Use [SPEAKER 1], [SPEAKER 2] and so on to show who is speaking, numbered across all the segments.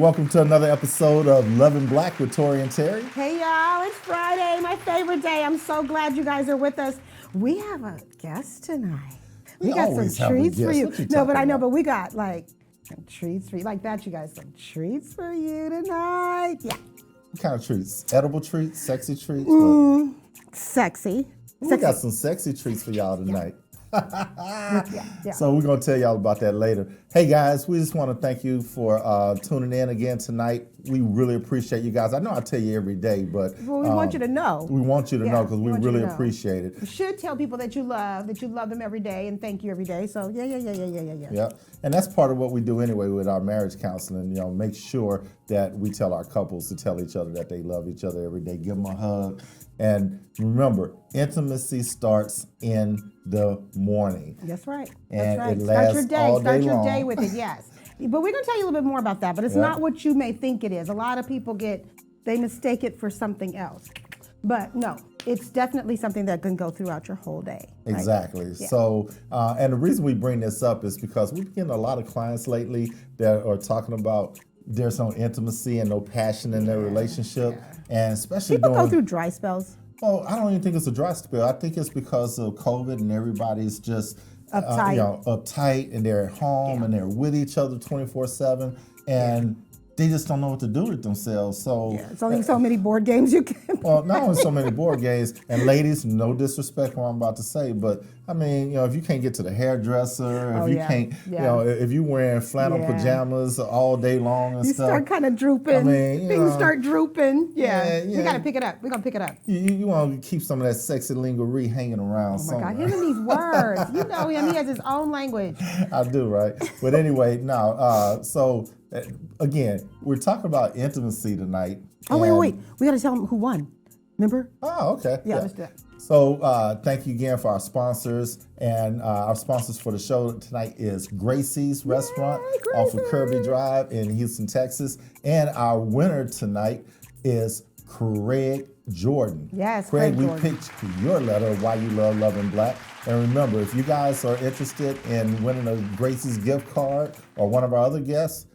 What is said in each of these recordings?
[SPEAKER 1] welcome to another episode of Loving Black with Tory and Teri.
[SPEAKER 2] Hey y'all, it's Friday, my favorite day. I'm so glad you guys are with us. We have a guest tonight. We got some treats for you. No, but I know, but we got like some treats for you. Like that, you guys, some treats for you tonight. Yeah.
[SPEAKER 1] What kind of treats? Edible treats? Sexy treats?
[SPEAKER 2] Sexy.
[SPEAKER 1] We got some sexy treats for y'all tonight.
[SPEAKER 2] Yeah.
[SPEAKER 1] So we're going to tell y'all about that later. Hey guys, we just want to thank you for tuning in again tonight. We really appreciate you guys. I know I tell you every day, but
[SPEAKER 2] we want you to know.
[SPEAKER 1] We want you to know because we really appreciate it.
[SPEAKER 2] You should tell people that you love them every day and thank you every day. So yeah.
[SPEAKER 1] Yeah, and that's part of what we do anyway with our marriage counseling. You know, make sure that we tell our couples to tell each other that they love each other every day. Give them a hug. And remember, intimacy starts in the morning.
[SPEAKER 2] That's right.
[SPEAKER 1] And
[SPEAKER 2] that's right.
[SPEAKER 1] it lasts all day long.
[SPEAKER 2] Start your day with it, yes. But we're going to tell you a little bit more about that, but it's not what you may think it is. A lot of people they mistake it for something else. But no, it's definitely something that can go throughout your whole day. Right?
[SPEAKER 1] Exactly.
[SPEAKER 2] Yeah.
[SPEAKER 1] So, and the reason we bring this up is because we've getting a lot of clients lately that are talking about there's no intimacy and no passion in their relationship.
[SPEAKER 2] Yeah.
[SPEAKER 1] And especially
[SPEAKER 2] people go through dry spells.
[SPEAKER 1] Well, I don't even think it's a dry spell. I think it's because of COVID and everybody's just uptight and they're at home and they're with each other 24/7 and they just don't know what to do with themselves. So
[SPEAKER 2] it's only so many board games you can play.
[SPEAKER 1] Well, not only so many board games, and ladies, no disrespect what I'm about to say, but I mean, you know, if you can't get to the hairdresser, if you can't, you know, if you're wearing flannel pajamas all day long and
[SPEAKER 2] you
[SPEAKER 1] stuff.
[SPEAKER 2] start kind of drooping.
[SPEAKER 1] I mean,
[SPEAKER 2] things start drooping. Yeah.
[SPEAKER 1] We
[SPEAKER 2] got to pick it up. We're going to pick it up.
[SPEAKER 1] You want to keep some of that sexy lingerie hanging around somewhere.
[SPEAKER 2] Oh my God, him and these words. You know him, he has his own language.
[SPEAKER 1] I do, right? But anyway, again, we're talking about intimacy tonight.
[SPEAKER 2] Oh, wait. We got to tell them who won. Remember?
[SPEAKER 1] Oh, okay.
[SPEAKER 2] Yeah, let's do that.
[SPEAKER 1] So thank you again for our sponsors. And our sponsors for the show tonight is Gracie's Restaurant off of Kirby Drive in Houston, Texas. And our winner tonight is Craig Jordan.
[SPEAKER 2] Yes,
[SPEAKER 1] Craig, we
[SPEAKER 2] Jordan.
[SPEAKER 1] picked your letter, Why You Love Loving Black. And remember, if you guys are interested in winning a Gracie's gift card or one of our other guests,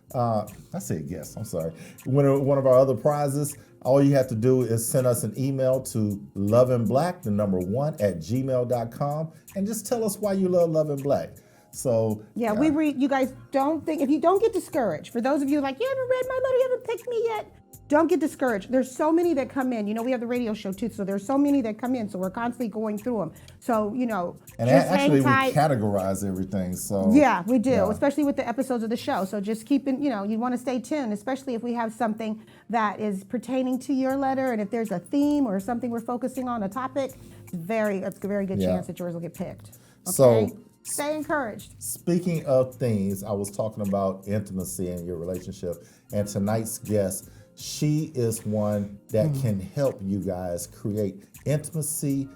[SPEAKER 1] winning one of our other prizes, all you have to do is send us an email to loveandblack1@gmail.com and just tell us why you love Loving Black. So
[SPEAKER 2] we read. You guys if you don't get discouraged. For those of you like, you haven't read my letter, you haven't picked me yet. Don't get discouraged. There's so many that come in. You know, we have the radio show too, so there's so many that come in. So we're constantly going through them. So, you know,
[SPEAKER 1] and
[SPEAKER 2] just
[SPEAKER 1] actually
[SPEAKER 2] hang tight.
[SPEAKER 1] We categorize everything. So
[SPEAKER 2] yeah, we do, especially with the episodes of the show. So just keeping, you want to stay tuned, especially if we have something that is pertaining to your letter, and if there's a theme or something we're focusing on, a topic, it's a very good chance that yours will get picked. Okay?
[SPEAKER 1] So
[SPEAKER 2] stay encouraged.
[SPEAKER 1] Speaking of themes, I was talking about intimacy in your relationship, and tonight's guest, she is one that can help you guys create intimacy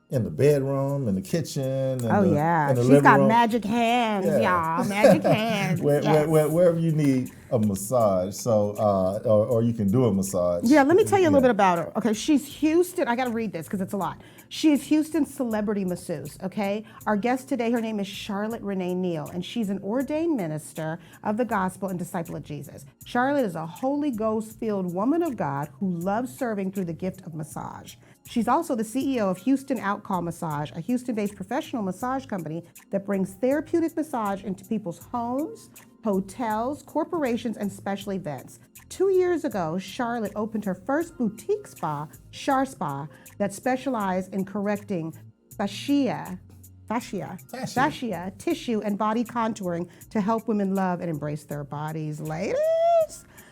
[SPEAKER 1] in the bedroom, in the kitchen, in the
[SPEAKER 2] she's
[SPEAKER 1] living
[SPEAKER 2] got
[SPEAKER 1] room.
[SPEAKER 2] magic hands, y'all. Magic hands.
[SPEAKER 1] Wherever you need a massage, so or you can do a massage.
[SPEAKER 2] Yeah, let me tell you a little bit about her. Okay, she's Houston. I got to read this because it's a lot. She is Houston's celebrity masseuse. Okay, our guest today, her name is Charlotte Renae Neal, and she's an ordained minister of the gospel and disciple of Jesus. Charlotte is a Holy Ghost-filled woman of God who loves serving through the gift of massage. She's also the CEO of Houston Outcall Massage, a Houston-based professional massage company that brings therapeutic massage into people's homes, hotels, corporations, and special events. 2 years ago, Charlotte opened her first boutique spa, Charspa, that specialized in correcting fascia, tissue, and body contouring to help women love and embrace their bodies. Ladies,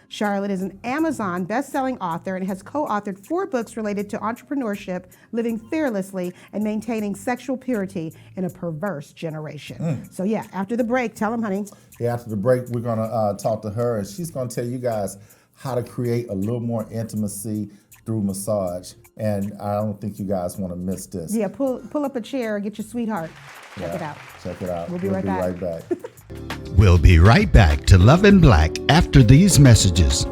[SPEAKER 2] Charlotte is an Amazon best-selling author and has co-authored 4 books related to entrepreneurship, living fearlessly, and maintaining sexual purity in a perverse generation. So after the break, tell them, honey.
[SPEAKER 1] Yeah, after the break, we're going to talk to her, and she's going to tell you guys how to create a little more intimacy through massage. And I don't think you guys want to miss this.
[SPEAKER 2] Yeah, pull up a chair, get your sweetheart. Check it out.
[SPEAKER 1] Check it out.
[SPEAKER 2] We'll be right back.
[SPEAKER 3] We'll be right back to Love and Black after these messages.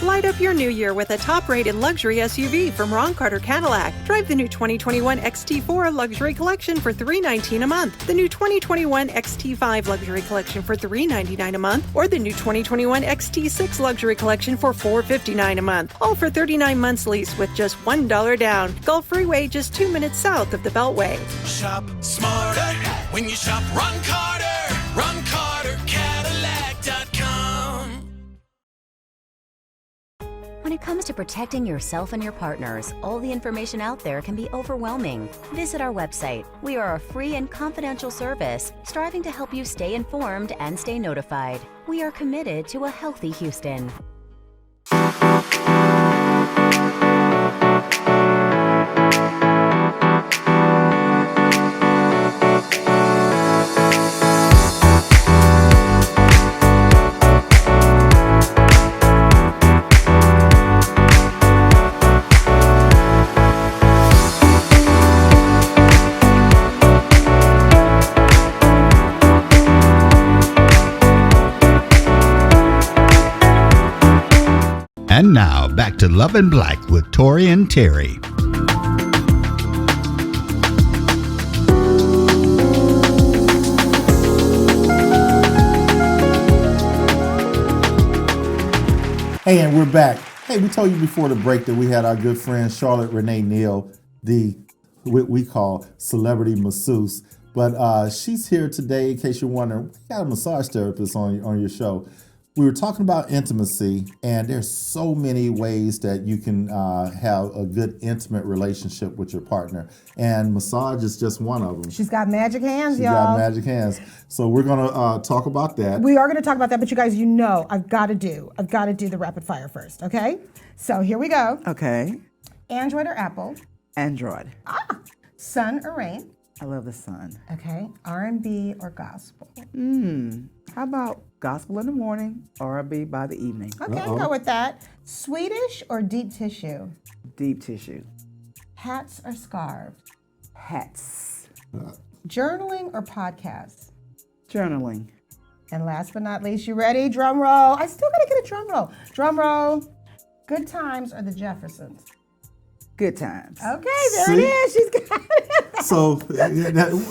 [SPEAKER 4] Light up your new year with with a top-rated luxury SUV from Ron Carter Cadillac. Drive the new 2021 XT4 Luxury Collection for $319 a month, the new 2021 XT5 Luxury Collection for $399 a month, or the new 2021 XT6 Luxury Collection for $459 a month. All for 39 months lease with just $1 down. Gulf Freeway, just 2 minutes south of the Beltway.
[SPEAKER 5] Shop smarter when you shop Ron Carter. RonCarterCadillac.com.
[SPEAKER 6] When it comes to protecting yourself and your partners, all the information out there can be overwhelming. Visit our website. We are a free and confidential service striving to help you stay informed and stay notified. We are committed to a healthy Houston.
[SPEAKER 3] And now, back to Love and Black with Tory and Teri.
[SPEAKER 1] Hey, and we're back. Hey, we told you before the break that we had our good friend Charlotte Renae Neal, what we call celebrity masseuse. But she's here today, in case you're wondering, we got a massage therapist on your show. We were talking about intimacy, and there's so many ways that you can have a good intimate relationship with your partner, and massage is just one of them.
[SPEAKER 2] She's got magic hands,
[SPEAKER 1] She's
[SPEAKER 2] y'all.
[SPEAKER 1] got magic hands. So we're gonna talk about that.
[SPEAKER 2] We are going to talk about that, but you guys, I've got to do the rapid fire first, okay? So here we go.
[SPEAKER 7] Okay.
[SPEAKER 2] Android or Apple?
[SPEAKER 7] Android.
[SPEAKER 2] Sun or rain?
[SPEAKER 7] I love the sun.
[SPEAKER 2] Okay. R&B or gospel?
[SPEAKER 7] How about gospel in the morning, R&B by the evening?
[SPEAKER 2] Okay, I'll go with that. Swedish or deep tissue?
[SPEAKER 7] Deep tissue.
[SPEAKER 2] Hats or scarves?
[SPEAKER 7] Hats.
[SPEAKER 2] Journaling or podcasts?
[SPEAKER 7] Journaling.
[SPEAKER 2] And last but not least, you ready? Drum roll. I still gotta get a drum roll. Drum roll. Good Times or the Jeffersons?
[SPEAKER 7] Good times.
[SPEAKER 2] Okay, there it is. She's got it.
[SPEAKER 1] So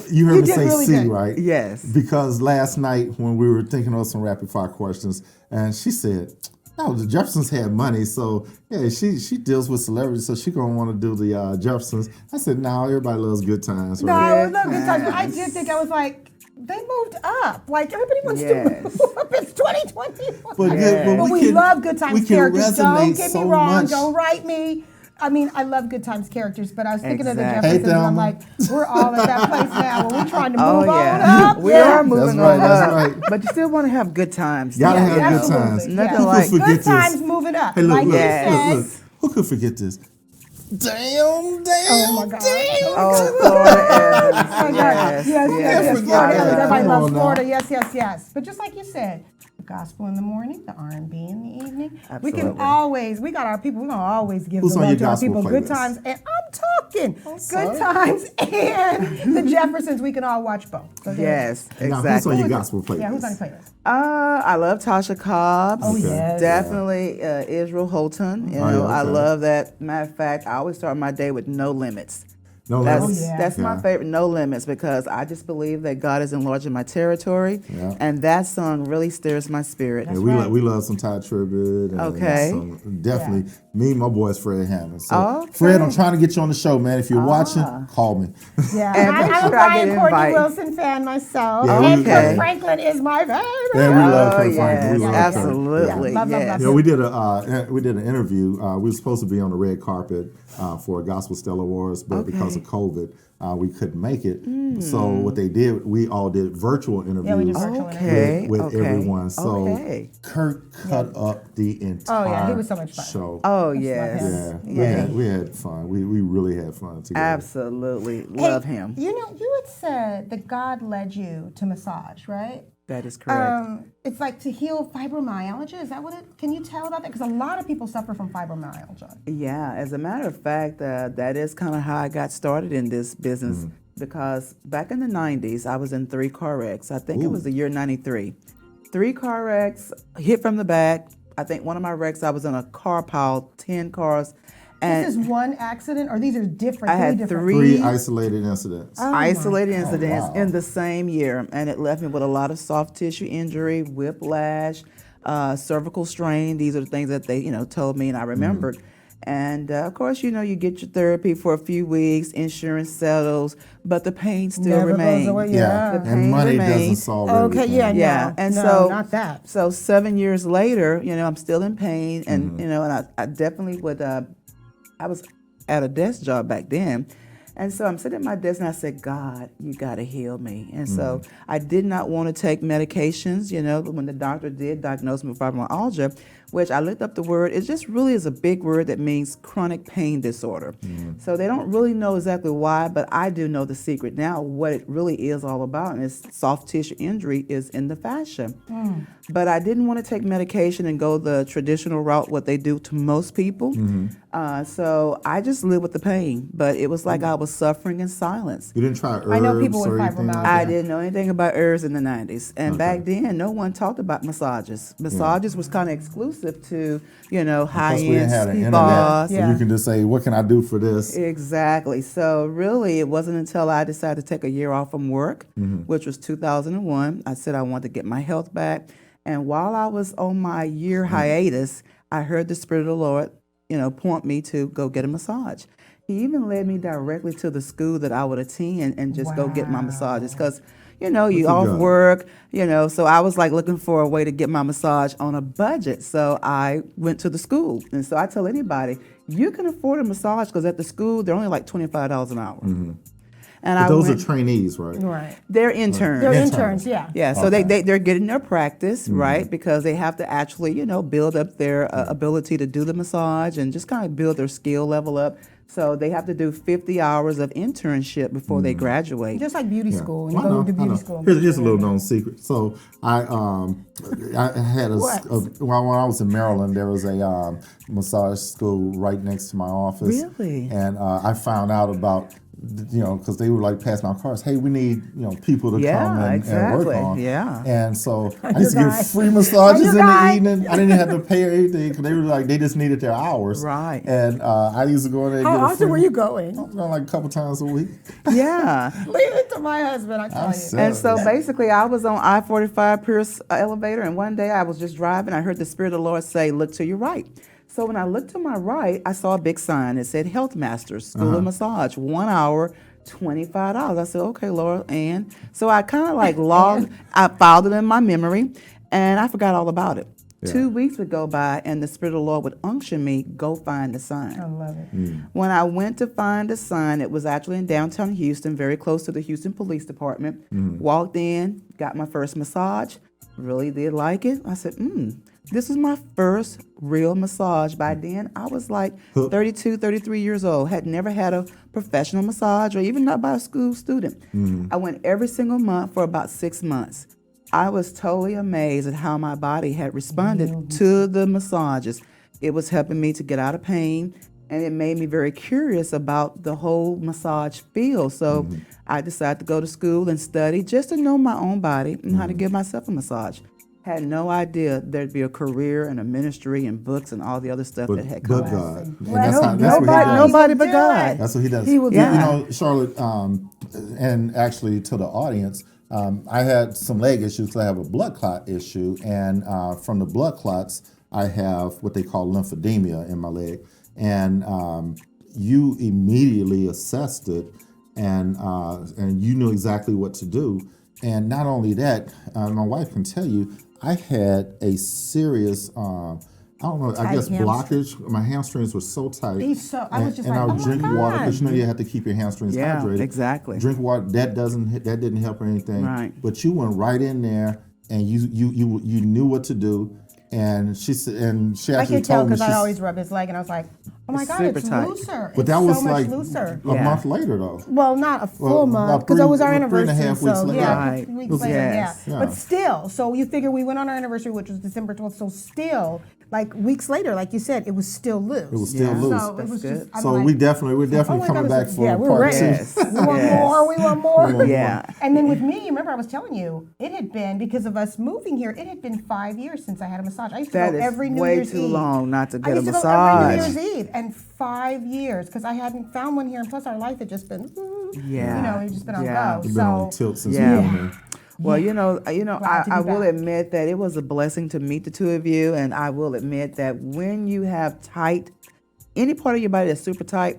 [SPEAKER 1] you heard me
[SPEAKER 2] did
[SPEAKER 1] say
[SPEAKER 2] really
[SPEAKER 1] C,
[SPEAKER 2] good.
[SPEAKER 1] right?
[SPEAKER 7] Yes.
[SPEAKER 1] Because last night when we were thinking of some rapid fire questions, and she said, "No, the Jeffersons had money, so yeah, she deals with celebrities, so she gonna want to do the Jeffersons." I said, "No, everybody loves Good Times."
[SPEAKER 2] No,
[SPEAKER 1] Right?
[SPEAKER 2] I love Good Times. But I did think I was like, they moved up. Like everybody wants to
[SPEAKER 7] Yes.
[SPEAKER 2] move up. It's 2021.
[SPEAKER 1] But,
[SPEAKER 2] But we
[SPEAKER 1] can-
[SPEAKER 2] love Good Times
[SPEAKER 1] we can
[SPEAKER 2] characters. Don't
[SPEAKER 1] resonate
[SPEAKER 2] get
[SPEAKER 1] so
[SPEAKER 2] me wrong.
[SPEAKER 1] much.
[SPEAKER 2] Don't write me. I mean, I love Good Times characters, but I was thinking of the
[SPEAKER 7] Exactly.
[SPEAKER 2] Jeffersons,
[SPEAKER 1] Hey,
[SPEAKER 2] and I'm
[SPEAKER 1] Thelma.
[SPEAKER 2] like, we're all at that place now where we're trying to move
[SPEAKER 7] Oh,
[SPEAKER 2] on
[SPEAKER 7] yeah.
[SPEAKER 2] up.
[SPEAKER 7] We
[SPEAKER 2] Yeah.
[SPEAKER 7] are moving
[SPEAKER 1] right,
[SPEAKER 7] on
[SPEAKER 1] that's
[SPEAKER 7] up.
[SPEAKER 1] right.
[SPEAKER 7] But you still want to have good times.
[SPEAKER 1] Gotta
[SPEAKER 7] Yeah.
[SPEAKER 1] have good
[SPEAKER 2] Absolutely.
[SPEAKER 1] times.
[SPEAKER 7] Nothing
[SPEAKER 1] Who
[SPEAKER 7] like-
[SPEAKER 1] could forget
[SPEAKER 2] Good
[SPEAKER 1] this?
[SPEAKER 2] times moving up.
[SPEAKER 1] Hey, look,
[SPEAKER 2] like
[SPEAKER 1] look,
[SPEAKER 2] you
[SPEAKER 7] Yes.
[SPEAKER 2] said.
[SPEAKER 1] look. Who could forget this? Damn.
[SPEAKER 2] Oh my God.
[SPEAKER 7] Oh, Florida Evans.
[SPEAKER 2] Oh my God.
[SPEAKER 7] Yes,
[SPEAKER 2] Yes,
[SPEAKER 7] yes.
[SPEAKER 2] Florida.
[SPEAKER 1] Yeah.
[SPEAKER 2] Everybody
[SPEAKER 1] Come
[SPEAKER 2] loves
[SPEAKER 1] on now.
[SPEAKER 2] Florida. Yes. But just like you said, the gospel in the morning, the R&B in the evening. We can
[SPEAKER 7] Absolutely.
[SPEAKER 2] always, we got our people, we're going to always give
[SPEAKER 1] Who's
[SPEAKER 2] the
[SPEAKER 1] on
[SPEAKER 2] love
[SPEAKER 1] your
[SPEAKER 2] to our
[SPEAKER 1] gospel
[SPEAKER 2] people. Good
[SPEAKER 1] playlist?
[SPEAKER 2] times, and I'm talking
[SPEAKER 1] sorry.
[SPEAKER 2] Good Times and the Jeffersons. We can all watch both. So there
[SPEAKER 7] Yes,
[SPEAKER 1] Now, who's on
[SPEAKER 7] exactly.
[SPEAKER 1] your gospel playlist?
[SPEAKER 2] Yeah, who's on the playlist?
[SPEAKER 7] I love Tasha Cobbs.
[SPEAKER 2] Oh, yes.
[SPEAKER 7] Definitely Israel Houghton. You
[SPEAKER 1] Oh,
[SPEAKER 7] know,
[SPEAKER 1] yeah,
[SPEAKER 7] I
[SPEAKER 1] okay.
[SPEAKER 7] love that. Matter of fact, I always start my day with No Limits.
[SPEAKER 1] No
[SPEAKER 7] That's
[SPEAKER 1] limits?
[SPEAKER 2] yeah.
[SPEAKER 7] that's my
[SPEAKER 1] Yeah.
[SPEAKER 7] favorite, No Limits, because I just believe that God is enlarging my territory,
[SPEAKER 1] Yeah.
[SPEAKER 7] and that song really stirs my spirit.
[SPEAKER 1] Yeah,
[SPEAKER 2] right.
[SPEAKER 1] we love some Ty Tribbett. And
[SPEAKER 7] Okay.
[SPEAKER 1] some, definitely. Me and my boy's Fred Hammond. So,
[SPEAKER 7] Okay.
[SPEAKER 1] Fred, I'm trying to get you on the show, man. If you're watching, call me.
[SPEAKER 2] Yeah,
[SPEAKER 7] And make
[SPEAKER 2] I'm a
[SPEAKER 7] sure I
[SPEAKER 2] Brian
[SPEAKER 7] get
[SPEAKER 2] Courtney
[SPEAKER 7] invite.
[SPEAKER 2] Wilson fan myself.
[SPEAKER 1] Yeah,
[SPEAKER 2] and
[SPEAKER 1] we-
[SPEAKER 2] Kirk
[SPEAKER 7] Okay.
[SPEAKER 2] Franklin is my favorite.
[SPEAKER 1] Yeah, we love
[SPEAKER 7] Oh,
[SPEAKER 1] Kirk Franklin.
[SPEAKER 7] yes,
[SPEAKER 1] We love Kirk.
[SPEAKER 7] absolutely,
[SPEAKER 2] Yeah. Love, love,
[SPEAKER 7] yes.
[SPEAKER 2] love.
[SPEAKER 1] Yeah, we did an interview. We were supposed to be on the red carpet for a Gospel Stellar Awards, but because of COVID, we couldn't make it. So what they did, we all did virtual interviews.
[SPEAKER 2] Yeah, we did virtual
[SPEAKER 7] Okay,
[SPEAKER 1] with
[SPEAKER 7] okay,
[SPEAKER 1] everyone. So
[SPEAKER 7] okay.
[SPEAKER 1] Kurt cut up the entire
[SPEAKER 2] Oh, yeah, he was so much fun.
[SPEAKER 1] show.
[SPEAKER 7] Oh
[SPEAKER 2] him.
[SPEAKER 7] yes,
[SPEAKER 1] Yeah, we had fun. We really had fun together.
[SPEAKER 7] absolutely love
[SPEAKER 2] Hey,
[SPEAKER 7] him.
[SPEAKER 2] You know, you had said that God led you to massage, right?
[SPEAKER 7] That is correct.
[SPEAKER 2] It's like to heal fibromyalgia. Is that what it? Can you tell about that? Because a lot of people suffer from fibromyalgia.
[SPEAKER 7] Yeah, as a matter of fact, that is kind of how I got started in this business. Because back in the 90s, I was in 3 car wrecks. I think it was the year 93. 3 car wrecks, hit from the back, I think one of my wrecks, I was in a car pile, 10 cars. And
[SPEAKER 2] This is one accident, or these are different?
[SPEAKER 7] I had
[SPEAKER 2] different?
[SPEAKER 7] three
[SPEAKER 1] isolated incidents.
[SPEAKER 7] isolated incidents
[SPEAKER 1] wow.
[SPEAKER 7] in the same year, and it left me with a lot of soft tissue injury, whiplash, cervical strain. These are the things that they, told me, and I remembered. And of course, you get your therapy for a few weeks, insurance settles, but the pain still
[SPEAKER 2] Never goes
[SPEAKER 7] remains.
[SPEAKER 2] away, yeah.
[SPEAKER 7] The
[SPEAKER 1] And
[SPEAKER 7] pain
[SPEAKER 1] money doesn't
[SPEAKER 7] remains.
[SPEAKER 1] solve
[SPEAKER 2] Okay,
[SPEAKER 1] everything.
[SPEAKER 2] yeah,
[SPEAKER 7] Yeah,
[SPEAKER 2] no,
[SPEAKER 7] and
[SPEAKER 2] no,
[SPEAKER 7] so
[SPEAKER 2] not that.
[SPEAKER 7] So 7 years later, I'm still in pain, and and I definitely would. I was at a desk job back then. And so I'm sitting at my desk and I said, God, you got to heal me. And so I did not want to take medications, when the doctor did diagnose me with fibromyalgia, which I looked up the word. It just really is a big word that means chronic pain disorder. So they don't really know exactly why, but I do know the secret now. What it really is all about, and it's soft tissue injury, is in the fascia. But I didn't want to take medication and go the traditional route, what they do to most people. So I just lived with the pain, but it was like I was suffering in silence.
[SPEAKER 1] You didn't try herbs
[SPEAKER 2] I know people with
[SPEAKER 1] or anything like
[SPEAKER 2] fibromyalgia.
[SPEAKER 1] that?
[SPEAKER 7] I didn't know anything about herbs in the 90s. And back then, no one talked about massages. Massages was kind of exclusive to,
[SPEAKER 1] Plus, we didn't have the
[SPEAKER 7] high-end
[SPEAKER 1] internet,
[SPEAKER 7] spas.
[SPEAKER 1] so you can just say, what can I do for this?
[SPEAKER 7] Exactly. So really, it wasn't until I decided to take a year off from work, which was 2001. I said I wanted to get my health back. And while I was on my year hiatus, I heard the Spirit of the Lord, point me to go get a massage. He even led me directly to the school that I would attend and just go get my massages because, you off
[SPEAKER 1] God.
[SPEAKER 7] work, so I was like looking for a way to get my massage on a budget. So I went to the school. And so I tell anybody, you can afford a massage because at the school, they're only like $25 an hour. And
[SPEAKER 1] But those are trainees, right?
[SPEAKER 2] Right.
[SPEAKER 7] They're interns.
[SPEAKER 2] They're interns, yeah.
[SPEAKER 7] Yeah, so they're getting their practice, right? Because they have to actually, build up their ability to do the massage and just kind of build their skill level up. So they have to do 50 hours of internship before they graduate.
[SPEAKER 2] Just like beauty school. When you
[SPEAKER 1] I know,
[SPEAKER 2] go to
[SPEAKER 1] I know.
[SPEAKER 2] beauty school.
[SPEAKER 1] Here's a little known secret. So I had when I was in Maryland, there was a massage school right next to my office.
[SPEAKER 7] Really?
[SPEAKER 1] And I found out about, because they were like passing out cards. Hey, we need people to come and work on.
[SPEAKER 7] Yeah.
[SPEAKER 1] And so I used to
[SPEAKER 2] guy.
[SPEAKER 1] get free massages in the
[SPEAKER 2] guy.
[SPEAKER 1] evening. I didn't have to pay anything because they were like they just needed their hours.
[SPEAKER 7] Right.
[SPEAKER 1] And I used to go in there. And
[SPEAKER 2] How
[SPEAKER 1] get a
[SPEAKER 2] often
[SPEAKER 1] free,
[SPEAKER 2] were you going?
[SPEAKER 1] Like a couple times a week.
[SPEAKER 7] Yeah.
[SPEAKER 2] Leave it to my husband, I tell you.
[SPEAKER 1] said-
[SPEAKER 7] And so basically, I was on I-45 Pierce elevator, and one day I was just driving. I heard the Spirit of the Lord say, look to your right. So when I looked to my right, I saw a big sign that said Health Masters School of Massage, 1 hour, $25. I said, okay, Lord. And so I kind of like I filed it in my memory, and I forgot all about it. 2 weeks would go by, and the Spirit of the Lord would unction me, go find the sign.
[SPEAKER 2] I love it.
[SPEAKER 7] When I went to find the sign, it was actually in downtown Houston, very close to the Houston Police Department. Walked in, got my first massage, really did like it. I said, this is my first real massage. By then, I was like 32, 33 years old, had never had a professional massage or even not by a school student. I went every single month for about 6 months. I was totally amazed at how my body had responded to the massages. It was helping me to get out of pain, and it made me very curious about the whole massage field. So I decided to go to school and study just to know my own body and how to give myself a massage. Had no idea there'd be a career and a ministry and books and all the other stuff that had come
[SPEAKER 1] But
[SPEAKER 7] out.
[SPEAKER 1] God. And
[SPEAKER 2] Well,
[SPEAKER 1] that's what he does.
[SPEAKER 7] Nobody but God.
[SPEAKER 1] That's what he does.
[SPEAKER 2] He will do
[SPEAKER 1] Charlotte, and actually to the audience, I had some leg issues. I have a blood clot issue, and from the blood clots, I have what they call lymphedema in my leg. And you immediately assessed it, and you knew exactly what to do. And not only that, my wife can tell you, I had a serious, I guess
[SPEAKER 2] hamstring.
[SPEAKER 1] blockage. My hamstrings were so tight.
[SPEAKER 2] I was just
[SPEAKER 1] and
[SPEAKER 2] like,
[SPEAKER 1] I would
[SPEAKER 2] oh my
[SPEAKER 1] drink water
[SPEAKER 2] God.
[SPEAKER 1] because you have to keep your hamstrings
[SPEAKER 7] Yeah,
[SPEAKER 1] hydrated.
[SPEAKER 7] exactly.
[SPEAKER 1] Drink water. That didn't help or anything.
[SPEAKER 7] Right.
[SPEAKER 1] But you went right in there and you knew what to do. And she said, and she
[SPEAKER 2] I
[SPEAKER 1] actually
[SPEAKER 2] could tell
[SPEAKER 1] told me,
[SPEAKER 2] because I always rub his leg, and I was like, Oh my
[SPEAKER 7] It's
[SPEAKER 2] God,
[SPEAKER 7] super
[SPEAKER 2] it's
[SPEAKER 7] tight.
[SPEAKER 2] looser.
[SPEAKER 1] But
[SPEAKER 2] It's
[SPEAKER 1] that was
[SPEAKER 2] so much
[SPEAKER 1] like
[SPEAKER 2] looser.
[SPEAKER 1] a month later, though.
[SPEAKER 2] Well, not a full
[SPEAKER 1] Well,
[SPEAKER 2] month
[SPEAKER 1] about
[SPEAKER 2] because it was our
[SPEAKER 1] 3.5
[SPEAKER 2] anniversary.
[SPEAKER 1] weeks
[SPEAKER 2] So
[SPEAKER 1] later.
[SPEAKER 2] yeah,
[SPEAKER 7] Right.
[SPEAKER 2] 3 weeks
[SPEAKER 1] Yes.
[SPEAKER 2] later,
[SPEAKER 7] Yes.
[SPEAKER 1] Yeah.
[SPEAKER 2] But still, so you figure we went on our anniversary, which was December 12th. So still, like weeks later, like you said, it was still loose.
[SPEAKER 1] It was still
[SPEAKER 7] Yeah.
[SPEAKER 1] loose.
[SPEAKER 2] So it was
[SPEAKER 7] That's
[SPEAKER 2] just.
[SPEAKER 7] good.
[SPEAKER 2] I'm
[SPEAKER 1] So
[SPEAKER 2] like,
[SPEAKER 1] we're definitely
[SPEAKER 2] oh my
[SPEAKER 1] coming
[SPEAKER 2] God,
[SPEAKER 1] back for
[SPEAKER 2] yeah, we're
[SPEAKER 1] part
[SPEAKER 2] ready.
[SPEAKER 1] two.
[SPEAKER 7] Yes.
[SPEAKER 2] We want
[SPEAKER 7] Yes.
[SPEAKER 2] more. We want more.
[SPEAKER 7] Yeah.
[SPEAKER 2] And then with me, remember I was telling you, it had been because of us moving here. It had been 5 years since I had a massage. I used to
[SPEAKER 7] That
[SPEAKER 2] go
[SPEAKER 7] is
[SPEAKER 2] every New
[SPEAKER 7] way
[SPEAKER 2] Year's
[SPEAKER 7] too
[SPEAKER 2] Eve.
[SPEAKER 7] long not to
[SPEAKER 2] I
[SPEAKER 7] get a
[SPEAKER 2] used to go every
[SPEAKER 7] massage.
[SPEAKER 2] New Year's Eve, and 5 years because I hadn't found one here, and plus our life had just been,
[SPEAKER 7] Yeah.
[SPEAKER 2] you know, we've just been on
[SPEAKER 7] Yeah.
[SPEAKER 2] go.
[SPEAKER 1] We've been on
[SPEAKER 2] So
[SPEAKER 1] tilt since
[SPEAKER 7] Yeah.
[SPEAKER 1] we've been here.
[SPEAKER 7] Well,
[SPEAKER 2] Glad to be
[SPEAKER 7] I will
[SPEAKER 2] back.
[SPEAKER 7] admit that it was a blessing to meet the two of you, and I will admit that when you have tight, any part of your body that's super tight,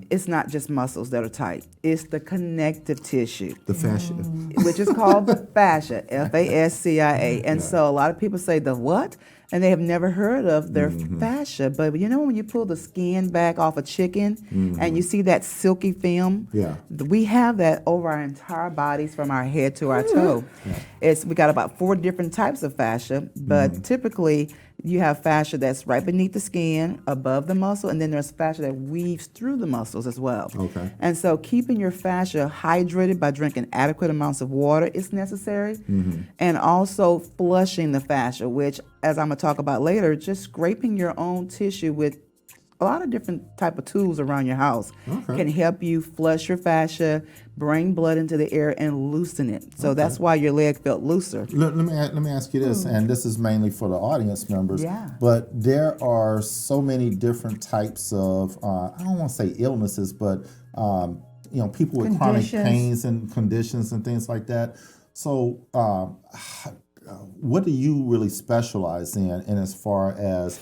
[SPEAKER 7] it's not just muscles that are tight. It's the connective tissue,
[SPEAKER 1] The fascia.
[SPEAKER 7] which is called the fascia, Fascia. And so a lot of people say the what? And they have never heard of their fascia. But you know when you pull the skin back off a chicken and you see that silky film?
[SPEAKER 1] Yeah.
[SPEAKER 7] We have that over our entire bodies from our head to our toe. We got about 4 different types of fascia, but typically you have fascia that's right beneath the skin, above the muscle, and then there's fascia that weaves through the muscles as well.
[SPEAKER 1] Okay.
[SPEAKER 7] And so keeping your fascia hydrated by drinking adequate amounts of water is necessary, and also flushing the fascia, which, as I'm going to talk about later, just scraping your own tissue with a lot of different type of tools around your house can help you flush your fascia, bring blood into the air, and loosen it. So that's why your leg felt looser.
[SPEAKER 1] Let me ask you this, and this is mainly for the audience members.
[SPEAKER 7] Yeah.
[SPEAKER 1] But there are so many different types of I don't want to say illnesses, but people with chronic
[SPEAKER 2] Conditions.
[SPEAKER 1] pains and conditions and things like that. So what do you really specialize in as far as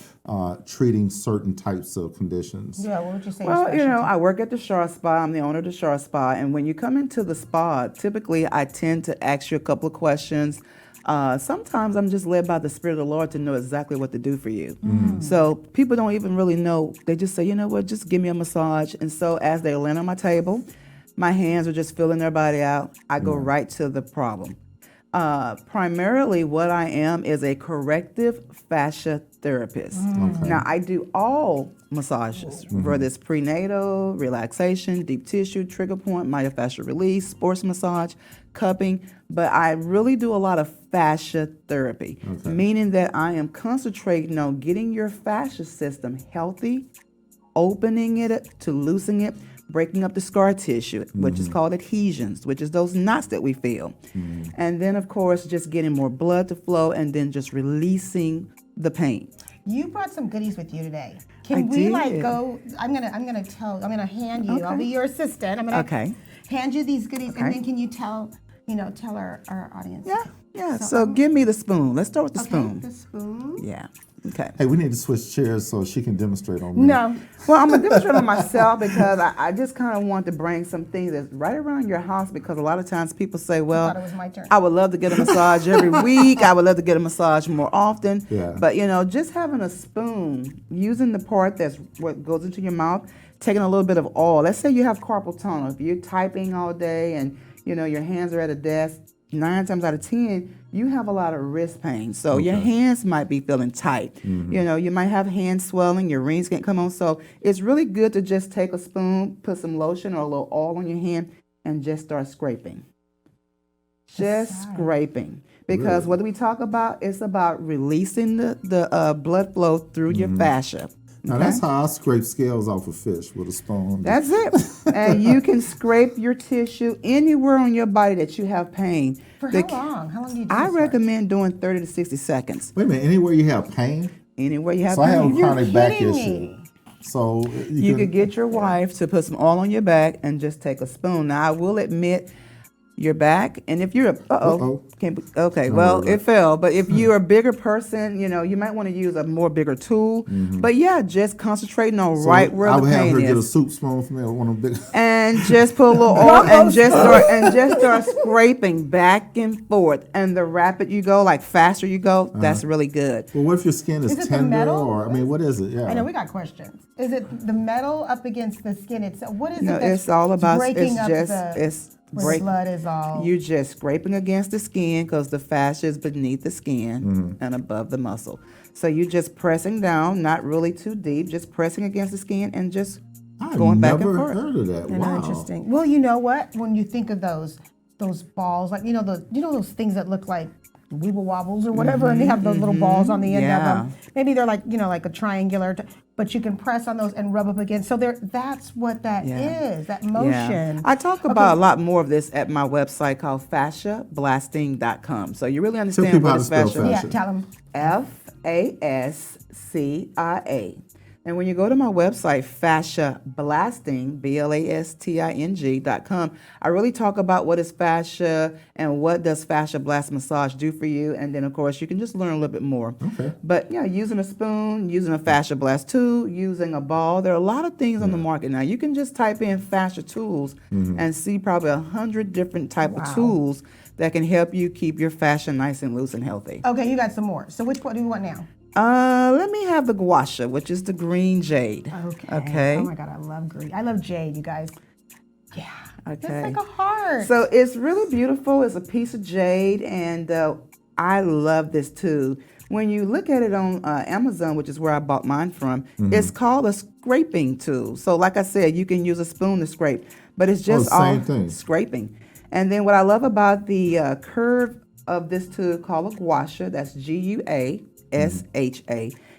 [SPEAKER 1] treating certain types of conditions?
[SPEAKER 2] yeah, what would you say? your
[SPEAKER 7] Well,
[SPEAKER 2] specialty?
[SPEAKER 7] I work at the Charspa. I'm the owner of the Charspa. And when you come into the spa, typically I tend to ask you a couple of questions. Sometimes I'm just led by the Spirit of the Lord to know exactly what to do for you. So people don't even really know. They just say, you know what, just give me a massage. And so as they land on my table, my hands are just filling their body out. I go right to the problem. Primarily what I am is a corrective fascia therapist. Now I do all massages, whether it's prenatal, relaxation, deep tissue, trigger point, myofascial release, sports massage, cupping, but I really do a lot of fascia therapy, meaning that I am concentrating on getting your fascia system healthy, opening it to loosen it, breaking up the scar tissue, which is called adhesions, which is those knots that we feel. And then, of course, just getting more blood to flow and then just releasing the pain.
[SPEAKER 2] You brought some goodies with you today. Can
[SPEAKER 7] I
[SPEAKER 2] we like
[SPEAKER 7] did.
[SPEAKER 2] go? I'm gonna hand you. I'll
[SPEAKER 7] Okay.
[SPEAKER 2] be your assistant. I'm gonna
[SPEAKER 7] Okay.
[SPEAKER 2] hand you these goodies, and
[SPEAKER 7] Okay.
[SPEAKER 2] then can you tell our audience?
[SPEAKER 7] Yeah. So give me the spoon. Let's start with the
[SPEAKER 2] Okay,
[SPEAKER 7] spoon.
[SPEAKER 2] the spoon.
[SPEAKER 7] Yeah. Okay.
[SPEAKER 1] Hey, we need to switch chairs so she can demonstrate on me.
[SPEAKER 2] No.
[SPEAKER 7] Well, I'm going to demonstrate on myself because I just kind of want to bring some things that's right around your house because a lot of times people say, well,
[SPEAKER 2] thought it was my turn.
[SPEAKER 7] I would love to get a massage every week. I would love to get a massage more often.
[SPEAKER 1] Yeah.
[SPEAKER 7] But, just having a spoon, using the part that's what goes into your mouth, taking a little bit of oil. Let's say you have carpal tunnel. If you're typing all day and, your hands are at a desk, 9 times out of 10, you have a lot of wrist pain. So your hands might be feeling tight. You might have hand swelling, your rings can't come on. So it's really good to just take a spoon, put some lotion or a little oil on your hand, and just start scraping. Just scraping. Because what do we talk about? It's about releasing the blood flow through your fascia.
[SPEAKER 1] Now that's how I scrape scales off a fish with a spoon.
[SPEAKER 7] That's it. And you can scrape your tissue anywhere on your body that you have pain.
[SPEAKER 2] For how long? How long do you do
[SPEAKER 7] I
[SPEAKER 2] this for?
[SPEAKER 7] recommend doing 30 to 60 seconds.
[SPEAKER 1] Wait a minute, anywhere you have pain?
[SPEAKER 7] Anywhere you have
[SPEAKER 1] So I have a
[SPEAKER 7] pain.
[SPEAKER 1] chronic back
[SPEAKER 2] kidding
[SPEAKER 1] issue.
[SPEAKER 2] me.
[SPEAKER 1] So
[SPEAKER 7] You could get your wife to put some oil on your back and just take a spoon. Now, I will admit, your back, and if you're it fell. But if you're a bigger person, you might want to use a more bigger tool. But yeah, just concentrating on right where
[SPEAKER 1] I
[SPEAKER 7] the
[SPEAKER 1] would have
[SPEAKER 7] pain
[SPEAKER 1] her get a
[SPEAKER 7] is,
[SPEAKER 1] soup spoon for me or one of them big.
[SPEAKER 7] and just put a little oil and just start scraping back and forth. And the rapid you go, like faster you go, that's really good.
[SPEAKER 1] Well, what if your skin is
[SPEAKER 2] Is it the
[SPEAKER 1] tender,
[SPEAKER 2] metal?
[SPEAKER 1] or what is it? Yeah.
[SPEAKER 2] I know we got questions. Is it the metal up against the skin itself? What is
[SPEAKER 7] No,
[SPEAKER 2] it that's
[SPEAKER 7] it's all about
[SPEAKER 2] breaking
[SPEAKER 7] it's
[SPEAKER 2] up
[SPEAKER 7] just
[SPEAKER 2] the? Where the blood is all.
[SPEAKER 7] You're just scraping against the skin because the fascia is beneath the skin and above the muscle. So you're just pressing down, not really too deep, just pressing against the skin and just going back and forth.
[SPEAKER 1] I've never heard of that.
[SPEAKER 2] Wow.
[SPEAKER 1] Wow.
[SPEAKER 2] Interesting. Well, you know what? When you think of those balls, like those things that look like weeble wobbles or whatever, and they have those little balls on the end of them. Maybe they're like like a triangular, but you can press on those and rub up against. So that's what that is. That motion.
[SPEAKER 7] Yeah. I talk about a lot more of this at my website called fasciablasting.com. So you really understand what is fascia.
[SPEAKER 2] Yeah, tell them.
[SPEAKER 7] Fascia. And when you go to my website, Fascia Blasting, BLASTING.com, I really talk about what is fascia and what does fascia blast massage do for you. And then, of course, you can just learn a little bit more.
[SPEAKER 1] Okay.
[SPEAKER 7] But, using a spoon, using a fascia blast tool, using a ball, there are a lot of things on the market now. You can just type in fascia tools and see probably 100 different type of tools that can help you keep your fascia nice and loose and healthy.
[SPEAKER 2] Okay, you got some more. So which one do you want now?
[SPEAKER 7] Let me have the gua sha, which is the green jade. Okay.
[SPEAKER 2] Oh my God, I love green. I love jade, you guys. Yeah.
[SPEAKER 7] Okay.
[SPEAKER 2] It's like a heart.
[SPEAKER 7] So it's really beautiful. It's a piece of jade, and I love this too. When you look at it on Amazon, which is where I bought mine from, it's called a scraping tool. So like I said, you can use a spoon to scrape, but it's just all scraping. And then what I love about the curve of this tool called a gua sha, that's GUASHA,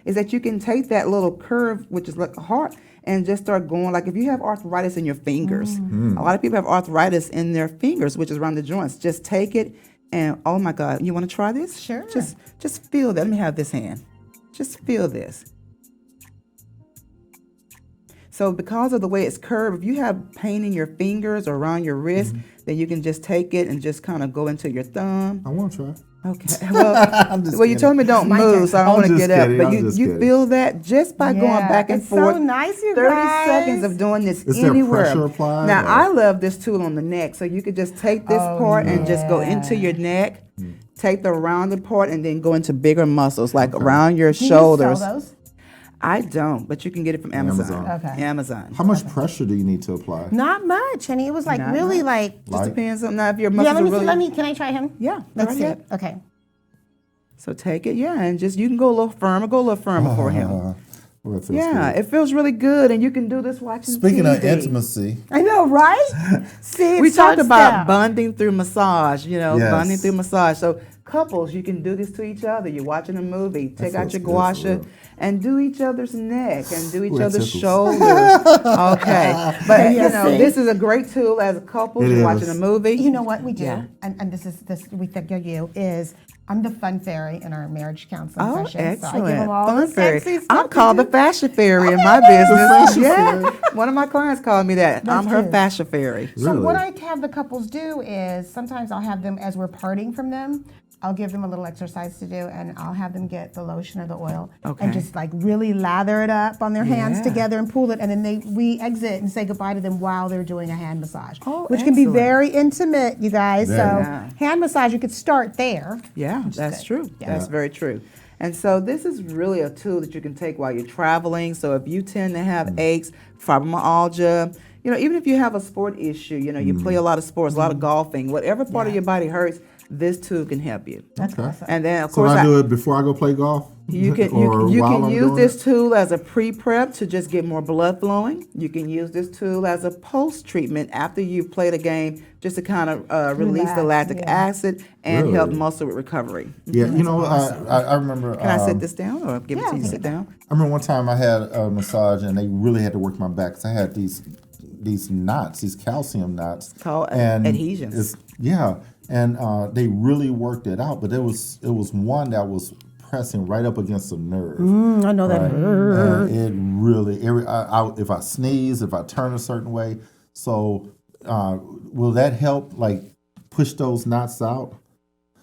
[SPEAKER 7] is that you can take that little curve, which is like a heart, and just start going. Like if you have arthritis in your fingers, a lot of people have arthritis in their fingers, which is around the joints. Just take it and, oh my God, you want to try this?
[SPEAKER 2] Sure.
[SPEAKER 7] Just feel that. Let me have this hand. Just feel this. So because of the way it's curved, if you have pain in your fingers or around your wrist, then you can just take it and just kind of go into your thumb.
[SPEAKER 1] I want to try.
[SPEAKER 7] Okay. Well, you told me don't move, so I don't want to get up. But you feel that just by going back and forth.
[SPEAKER 2] So nice, you
[SPEAKER 7] 30
[SPEAKER 2] guys.
[SPEAKER 7] seconds of doing this
[SPEAKER 1] Is
[SPEAKER 7] anywhere.
[SPEAKER 1] there pressure applied?
[SPEAKER 7] Now, I love this tool on the neck, so you could just take this part and just go into your neck, take the rounded part, and then go into bigger muscles, like around your shoulders.
[SPEAKER 2] You sell those?
[SPEAKER 7] I don't, but you can get it from Amazon.
[SPEAKER 2] Okay.
[SPEAKER 7] Amazon.
[SPEAKER 1] How much pressure do you need to apply?
[SPEAKER 2] Not much, and it was like
[SPEAKER 7] Not
[SPEAKER 2] really
[SPEAKER 7] much.
[SPEAKER 2] like.
[SPEAKER 7] Just depends on now if your muscles
[SPEAKER 2] Yeah,
[SPEAKER 7] are really.
[SPEAKER 2] Can I try him?
[SPEAKER 7] Yeah,
[SPEAKER 2] Let's
[SPEAKER 7] go
[SPEAKER 2] see
[SPEAKER 7] ahead.
[SPEAKER 2] it. Okay.
[SPEAKER 7] So take it, and just you can go a little firmer, for him. Yeah, it feels really good, and you can do this watching
[SPEAKER 1] Speaking
[SPEAKER 7] TV.
[SPEAKER 1] of intimacy,
[SPEAKER 2] I know, right? See,
[SPEAKER 7] we talked about
[SPEAKER 2] down.
[SPEAKER 7] bonding through massage,
[SPEAKER 1] Yes.
[SPEAKER 7] bonding through massage. So couples, you can do this to each other. You're watching a movie, take out your
[SPEAKER 1] feels
[SPEAKER 7] gua
[SPEAKER 1] good for
[SPEAKER 7] sha
[SPEAKER 1] real.
[SPEAKER 7] and do each other's neck and do each
[SPEAKER 1] Ooh, it
[SPEAKER 7] other's
[SPEAKER 1] tickles.
[SPEAKER 7] shoulders. Okay, but
[SPEAKER 2] see.
[SPEAKER 7] this is a great tool as a couple.
[SPEAKER 1] It
[SPEAKER 7] You're
[SPEAKER 1] is.
[SPEAKER 7] watching a movie.
[SPEAKER 2] You know what we do,
[SPEAKER 7] Yeah.
[SPEAKER 2] and this we think of you is I'm the fun fairy in our marriage counseling
[SPEAKER 7] Oh,
[SPEAKER 2] session.
[SPEAKER 7] excellent.
[SPEAKER 2] So I give them all
[SPEAKER 7] Fun
[SPEAKER 2] the
[SPEAKER 7] fairy.
[SPEAKER 2] sexy stuff
[SPEAKER 7] I'm
[SPEAKER 2] to
[SPEAKER 7] called
[SPEAKER 2] do.
[SPEAKER 7] the fascia fairy in my business.
[SPEAKER 1] fascia
[SPEAKER 7] Yeah.
[SPEAKER 1] fairy.
[SPEAKER 7] One of my clients called me that.
[SPEAKER 2] That's
[SPEAKER 7] I'm her
[SPEAKER 2] good.
[SPEAKER 7] fascia fairy.
[SPEAKER 2] So
[SPEAKER 1] Really?
[SPEAKER 2] what I have the couples do is sometimes I'll have them, as we're parting from them, I'll give them a little exercise to do, and I'll have them get the lotion or the oil and just like really lather it up on their hands
[SPEAKER 7] Yeah.
[SPEAKER 2] together and pull it, and then we exit and say goodbye to them while they're doing a hand massage,
[SPEAKER 7] Oh,
[SPEAKER 2] which can be
[SPEAKER 7] excellent.
[SPEAKER 2] very intimate, you guys.
[SPEAKER 1] Very.
[SPEAKER 2] So
[SPEAKER 7] Yeah.
[SPEAKER 2] hand massage, you could start there.
[SPEAKER 7] Yeah, that's
[SPEAKER 2] good.
[SPEAKER 7] true.
[SPEAKER 2] Yeah.
[SPEAKER 7] That's very true. And so this is really a tool that you can take while you're traveling. So if you tend to have aches, fibromyalgia, even if you have a sport issue, you play a lot of sports, a lot of golfing, whatever part of your body hurts, this tool can help you.
[SPEAKER 2] That's
[SPEAKER 1] Okay.
[SPEAKER 2] awesome.
[SPEAKER 7] And then of
[SPEAKER 1] So
[SPEAKER 7] course
[SPEAKER 1] I do it before I go play golf?
[SPEAKER 7] you can
[SPEAKER 1] Or
[SPEAKER 7] you
[SPEAKER 1] while
[SPEAKER 7] can
[SPEAKER 1] I'm
[SPEAKER 7] use
[SPEAKER 1] doing
[SPEAKER 7] this
[SPEAKER 1] it?
[SPEAKER 7] tool as a pre-prep to just get more blood flowing. You can use this tool as a post-treatment after you've played a game, just to kind of release the
[SPEAKER 2] Relax,
[SPEAKER 7] lactic
[SPEAKER 2] yeah.
[SPEAKER 7] acid and help
[SPEAKER 1] Really?
[SPEAKER 7] muscle recovery.
[SPEAKER 1] Yeah, I remember.
[SPEAKER 7] Can I sit this down or give it to you to sit down?
[SPEAKER 1] I remember one time I had a massage and they really had to work my back because I had these knots, these calcium knots.
[SPEAKER 7] Called
[SPEAKER 1] and
[SPEAKER 7] adhesions.
[SPEAKER 1] And they really worked it out, but it was one that was pressing right up against the nerve.
[SPEAKER 2] I know that.
[SPEAKER 1] And it really, if I sneeze, if I turn a certain way, so will that help, like push those knots out?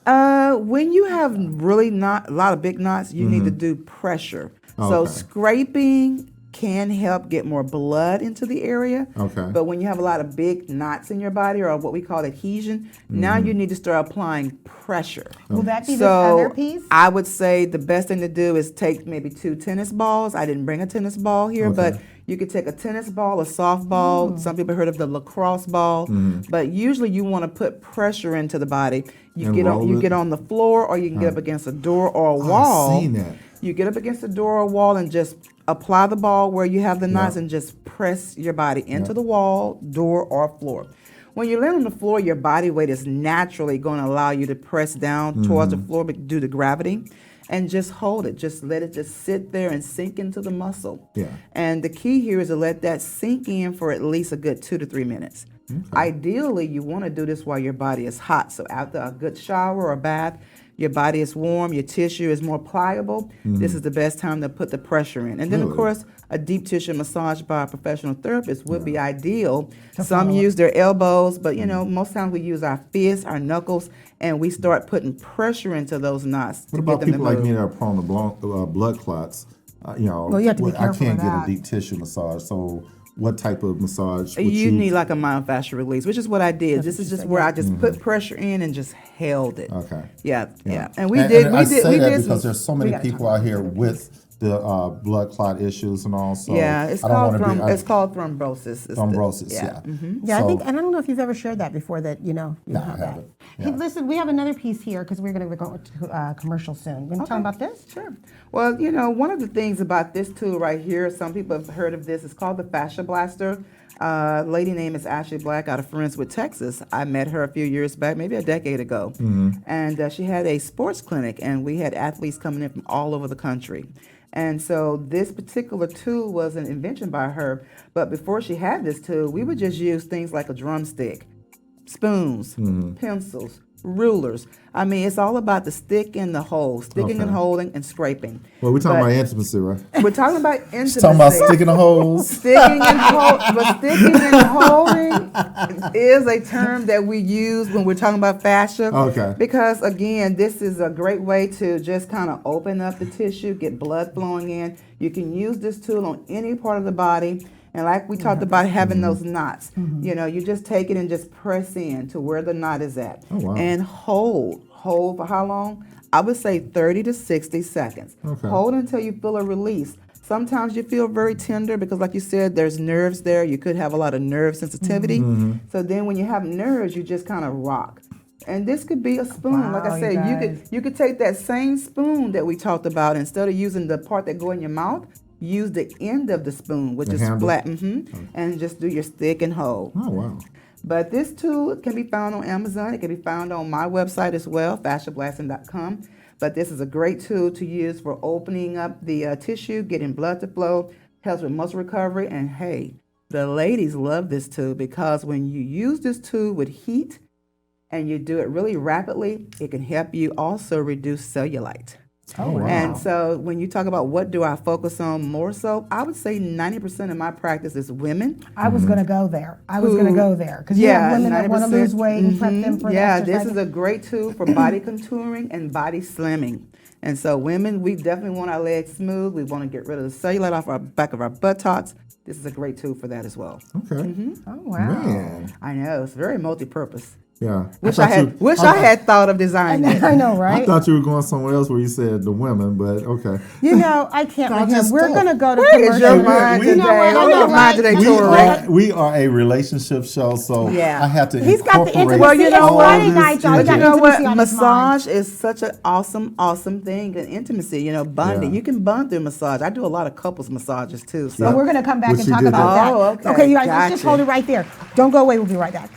[SPEAKER 7] When you have really a lot of big knots, you need to do pressure. So
[SPEAKER 1] Okay.
[SPEAKER 7] scraping can help get more blood into the area.
[SPEAKER 1] Okay.
[SPEAKER 7] But when you have a lot of big knots in your body, or what we call adhesion, now you need to start applying pressure.
[SPEAKER 2] Will that be this
[SPEAKER 7] So
[SPEAKER 2] other piece?
[SPEAKER 7] I would say the best thing to do is take maybe 2 tennis balls. I didn't bring a tennis ball here, but You could take a tennis ball, a softball. Some people heard of the lacrosse ball, but usually you want to put pressure into the body. You get on the floor, or you can get up against a door or a wall.
[SPEAKER 1] I've seen that.
[SPEAKER 7] You get up against a door or wall and just apply the ball where you have the knots and just press your body into the wall, door, or floor. When you land on the floor, your body weight is naturally going to allow you to press down towards the floor due to gravity, and just hold it. Just let it just sit there and sink into the muscle.
[SPEAKER 1] Yeah.
[SPEAKER 7] And the key here is to let that sink in for at least a good 2 to 3 minutes. Okay. Ideally, you want to do this while your body is hot. So after a good shower or bath, your body is warm, your tissue is more pliable. This is the best time to put the pressure in. And then, of course, a deep tissue massage by a professional therapist would be ideal. Some use their elbows, but, most times we use our fists, our knuckles, and we start putting pressure into those knots.
[SPEAKER 1] What about people like me that are prone to blood clots?
[SPEAKER 2] Well, you have to be
[SPEAKER 1] I
[SPEAKER 2] careful
[SPEAKER 1] can't
[SPEAKER 2] of
[SPEAKER 1] get a
[SPEAKER 2] that.
[SPEAKER 1] deep tissue massage, so what type of massage would
[SPEAKER 7] You need like a myofascial release, which is what I did. This is just where I just put pressure in and just held it.
[SPEAKER 1] Okay.
[SPEAKER 7] Yeah. And
[SPEAKER 1] I say that because there's so many people out here with the blood clot issues and all. So
[SPEAKER 7] it's called thrombosis.
[SPEAKER 1] Thrombosis,
[SPEAKER 2] Yeah, I think, and I don't know if you've ever shared that before. That
[SPEAKER 1] No, I haven't.
[SPEAKER 2] Hey, listen, we have another piece here because we're going to go to commercial soon. You want to tell them about this?
[SPEAKER 7] Sure. Well, one of the things about this tool right here, some people have heard of this. It's called the Fascia Blaster. Lady name is Ashley Black out of Friendswood, Texas. I met her a few years back, maybe a decade ago. And she had a sports clinic, and we had athletes coming in from all over the country. And so this particular tool was an invention by her. But before she had this tool, we would just use things like a drumstick, spoons, pencils, rulers. I mean, it's all about the stick in the hole, sticking and holding and scraping.
[SPEAKER 1] Well, we're talking about intimacy, right?
[SPEAKER 7] We're talking about intimacy.
[SPEAKER 1] Talking about sticking the holes.
[SPEAKER 7] Sticking and holding is a term that we use when we're talking about fascia.
[SPEAKER 1] Okay.
[SPEAKER 7] Because again, this is a great way to just kind of open up the tissue, get blood flowing in. You can use this tool on any part of the body. And like we talked about having those knots, you just take it and just press in to where the knot is at.
[SPEAKER 1] Oh, wow.
[SPEAKER 7] And hold for how long? I would say 30 to 60 seconds.
[SPEAKER 1] Okay.
[SPEAKER 7] Hold until you feel a release. Sometimes you feel very tender because, like you said, there's nerves there. You could have a lot of nerve sensitivity. So then when you have nerves, you just kind of rock. And this could be a spoon. Like I said, you could take that same spoon that we talked about. Instead of using the part that go in your mouth, use the end of the spoon, which is flat, and just do your stick and hold.
[SPEAKER 1] Oh, wow.
[SPEAKER 7] But this tool can be found on Amazon. It can be found on my website as well, fasciablasting.com. But this is a great tool to use for opening up the tissue, getting blood to flow, helps with muscle recovery. And hey, the ladies love this tool because when you use this tool with heat and you do it really rapidly, it can help you also reduce cellulite.
[SPEAKER 1] Oh, wow.
[SPEAKER 7] And so when you talk about what do I focus on more so, I would say 90% of my practice is women.
[SPEAKER 2] I was going to go there. Because you have women that want to lose weight and prep them for
[SPEAKER 7] this is a great tool for body contouring and body slimming. And so women, we definitely want our legs smooth. We want to get rid of the cellulite off our back of our buttocks. This is a great tool for that as well.
[SPEAKER 1] Okay.
[SPEAKER 2] Oh, wow.
[SPEAKER 1] Man.
[SPEAKER 7] I know. It's very multi-purpose.
[SPEAKER 1] Yeah.
[SPEAKER 7] Wish I had thought of designing it.
[SPEAKER 2] I know, right?
[SPEAKER 1] I thought you were going somewhere else where you said the women, but okay.
[SPEAKER 2] I can't with him.
[SPEAKER 1] just
[SPEAKER 2] We're
[SPEAKER 1] don't.
[SPEAKER 2] going to go to
[SPEAKER 7] Where is
[SPEAKER 2] commercial.
[SPEAKER 7] your mind
[SPEAKER 1] we-
[SPEAKER 7] today?
[SPEAKER 1] you know what?
[SPEAKER 7] Where's your mind today, Tory?
[SPEAKER 1] We are a relationship show, so
[SPEAKER 7] Yeah.
[SPEAKER 1] I have to
[SPEAKER 2] He's got the
[SPEAKER 1] incorporate
[SPEAKER 2] intimacy. Well, you know
[SPEAKER 1] all
[SPEAKER 2] what?
[SPEAKER 1] this
[SPEAKER 2] Night, y'all. We
[SPEAKER 1] into
[SPEAKER 2] got
[SPEAKER 7] You know what?
[SPEAKER 2] intimacy on his mind.
[SPEAKER 7] Massage is such an awesome thing, and intimacy. Bonding.
[SPEAKER 1] Yeah.
[SPEAKER 7] You can bond through massage. I do a lot of couples massages too. So
[SPEAKER 2] So we're going to come back
[SPEAKER 1] Which
[SPEAKER 2] and
[SPEAKER 1] you
[SPEAKER 2] talk
[SPEAKER 1] did
[SPEAKER 2] about
[SPEAKER 1] that.
[SPEAKER 2] that.
[SPEAKER 7] Oh, okay.
[SPEAKER 2] You guys, let's just
[SPEAKER 7] Gotcha.
[SPEAKER 2] hold it right there. Don't go away. We'll be right back.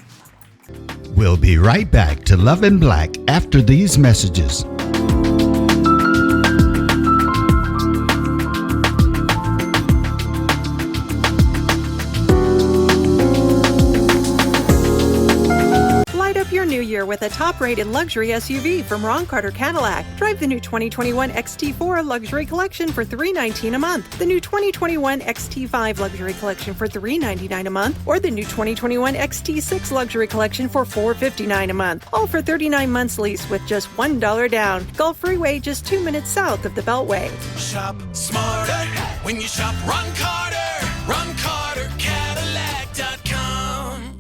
[SPEAKER 3] We'll be right back to Love in Black after these messages.
[SPEAKER 4] Light up your new year with a top-rated luxury SUV from Ron Carter Cadillac. Drive the new 2021 XT4 Luxury Collection for $319 a month, the new 2021 XT5 Luxury Collection for $399 a month, or the new 2021 XT6 Luxury Collection for $459 a month. All for 39 months lease with just $1 down. Gulf Freeway, just 2 minutes south of the Beltway.
[SPEAKER 5] Shop smarter when you shop Ron Carter. RonCarterCadillac.com.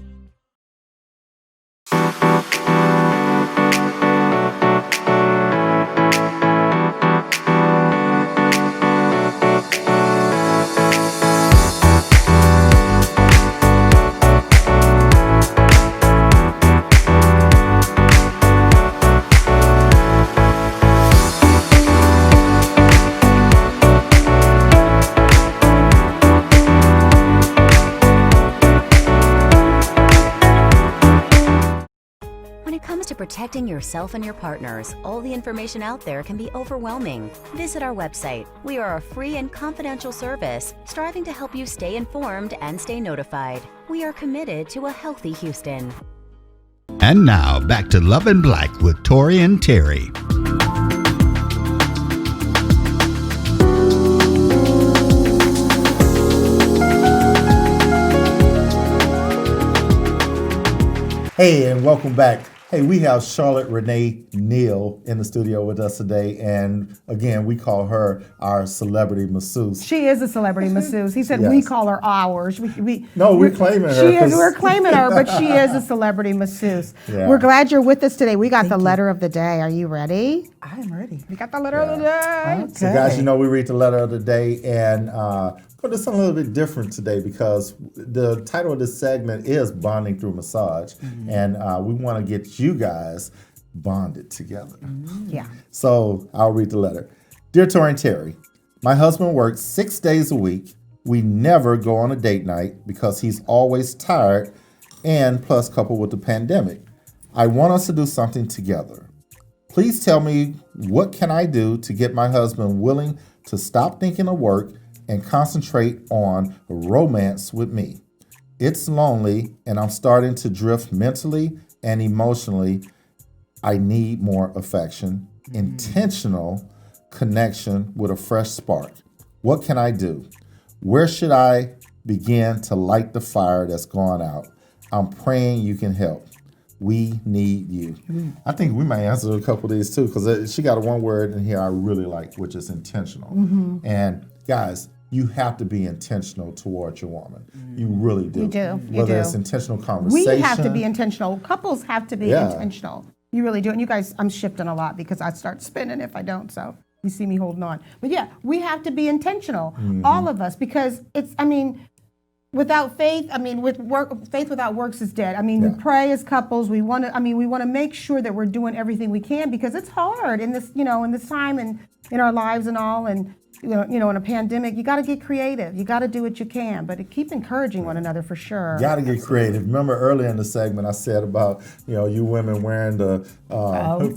[SPEAKER 6] protecting yourself and your partners, all the information out there can be overwhelming. Visit our website. We are a free and confidential service striving to help you stay informed and stay notified. We are committed to a healthy Houston.
[SPEAKER 3] And now, back to Love and Black with Tory and Teri.
[SPEAKER 1] Hey, and welcome back. Hey, we have Charlotte Renae Neal in the studio with us today, and again, we call her our celebrity masseuse.
[SPEAKER 2] She is a celebrity masseuse. He said
[SPEAKER 1] Yes.
[SPEAKER 2] we call her ours.
[SPEAKER 1] We're claiming her.
[SPEAKER 2] She is. We're claiming her, but she is a celebrity masseuse.
[SPEAKER 1] Yeah.
[SPEAKER 2] We're glad you're with us today. We got the letter of the day. Are you ready?
[SPEAKER 7] I am ready.
[SPEAKER 2] We got the letter of the day.
[SPEAKER 1] So, guys, you know we read the letter of the day, and going to do something a little bit different today because the title of this segment is Bonding Through Massage, and we want to get you guys bonded together.
[SPEAKER 2] Yeah.
[SPEAKER 1] So I'll read the letter. Dear Tory and Teri, my husband works 6 days a week. We never go on a date night because he's always tired, and plus coupled with the pandemic. I want us to do something together. Please tell me, what can I do to get my husband willing to stop thinking of work and concentrate on romance with me? It's lonely, and I'm starting to drift mentally and emotionally. I need more affection, intentional connection with a fresh spark. What can I do? Where should I begin to light the fire that's gone out? I'm praying you can help. We need you. I think we might answer a couple of these too, because she got a one word in here I really like, which is intentional. And guys, you have to be intentional towards your woman. You really do.
[SPEAKER 2] You do.
[SPEAKER 1] Whether it's intentional conversation.
[SPEAKER 2] We have to be intentional. Couples have to be intentional. You really do. And you guys, I'm shifting a lot because I start spinning if I don't. So you see me holding on. But yeah, we have to be intentional, all of us, because it's, without faith, with work, faith without works is dead. We pray as couples. We want to make sure that we're doing everything we can because it's hard in this, in this time and in our lives and all. And in a pandemic, you got to get creative. You got to do what you can, but keep encouraging one another for sure.
[SPEAKER 1] Got to get creative. Remember earlier in the segment I said about, you women wearing the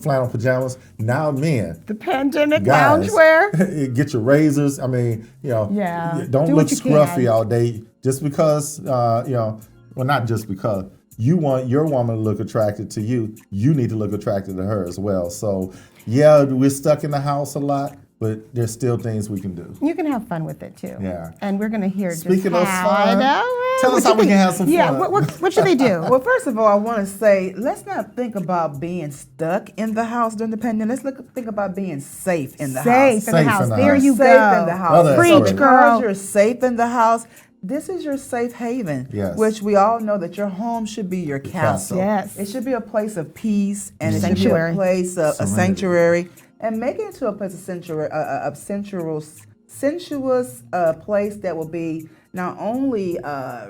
[SPEAKER 1] flannel pajamas. Now men.
[SPEAKER 2] The pandemic
[SPEAKER 1] guys,
[SPEAKER 2] loungewear.
[SPEAKER 1] Get your razors. Don't
[SPEAKER 2] Do
[SPEAKER 1] look
[SPEAKER 2] what you
[SPEAKER 1] scruffy
[SPEAKER 2] can.
[SPEAKER 1] all day just because, well, not just because. You want your woman to look attracted to you. You need to look attracted to her as well. So, yeah, we're stuck in the house a lot. But there's still things we can do. You
[SPEAKER 2] can have fun with it too.
[SPEAKER 1] Yeah.
[SPEAKER 2] And we're going to hear
[SPEAKER 1] Speaking
[SPEAKER 2] just
[SPEAKER 1] of
[SPEAKER 2] how.
[SPEAKER 1] fun, tell us how we can have some fun.
[SPEAKER 2] Yeah, what should they do?
[SPEAKER 7] Well, first of all, I want to say, let's not think about being stuck in the house during the pandemic. Let's think about being safe in the house.
[SPEAKER 2] Safe in the house. There you go.
[SPEAKER 7] Safe in the house.
[SPEAKER 2] Preach, girl.
[SPEAKER 7] You're safe in the house. This is your safe haven, which we all know that your home should be your castle.
[SPEAKER 2] Yes.
[SPEAKER 7] It should be a place of peace, and it should be a place of a sanctuary. And make it into a place of sensuous place that will be not only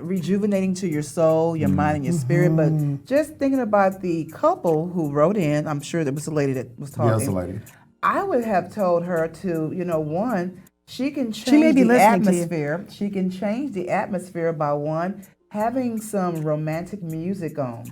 [SPEAKER 7] rejuvenating to your soul, your mind, and your spirit, but just thinking about the couple who wrote in. I'm sure there was a lady that was talking.
[SPEAKER 1] Yes, a lady.
[SPEAKER 7] I would have told her to, one, she can change the atmosphere. She can change the atmosphere by one, having some romantic music on,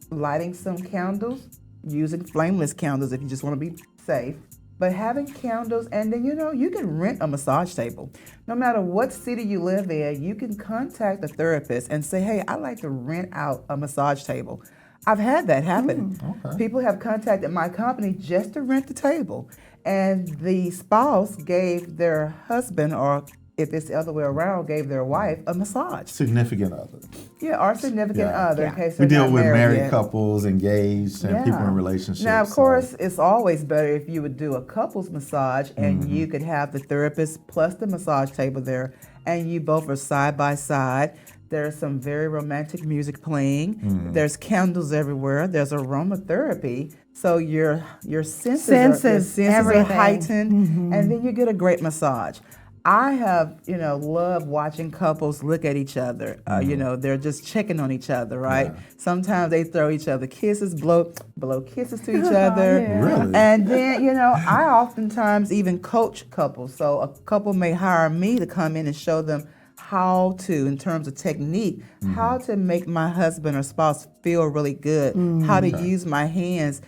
[SPEAKER 7] lighting some candles, using flameless candles if you just want to be safe, but having candles, and then you can rent a massage table. No matter what city you live in, you can contact a therapist and say, hey, I'd like to rent out a massage table. I've had that happen.
[SPEAKER 1] Okay.
[SPEAKER 7] People have contacted my company just to rent the table, and the spouse gave their husband, or if it's the other way around, gave their wife a massage.
[SPEAKER 1] Significant other.
[SPEAKER 7] Yeah, our significant other. In case
[SPEAKER 1] we
[SPEAKER 7] they're
[SPEAKER 1] deal
[SPEAKER 7] not
[SPEAKER 1] with married
[SPEAKER 7] yet.
[SPEAKER 1] couples, engaged, and people in relationships.
[SPEAKER 7] Now, of course, it's always better if you would do a couples massage and you could have the therapist plus the massage table there, and you both are side by side. There's some very romantic music playing. There's candles everywhere. There's aromatherapy. So your senses are heightened, and then you get a great massage. I have, love watching couples look at each other. They're just checking on each other, right? Yeah. Sometimes they throw each other kisses, blow kisses to each other.
[SPEAKER 1] Really?
[SPEAKER 7] And then, I oftentimes even coach couples. So a couple may hire me to come in and show them how to, in terms of technique, how to make my husband or spouse feel really good, how to use my hands,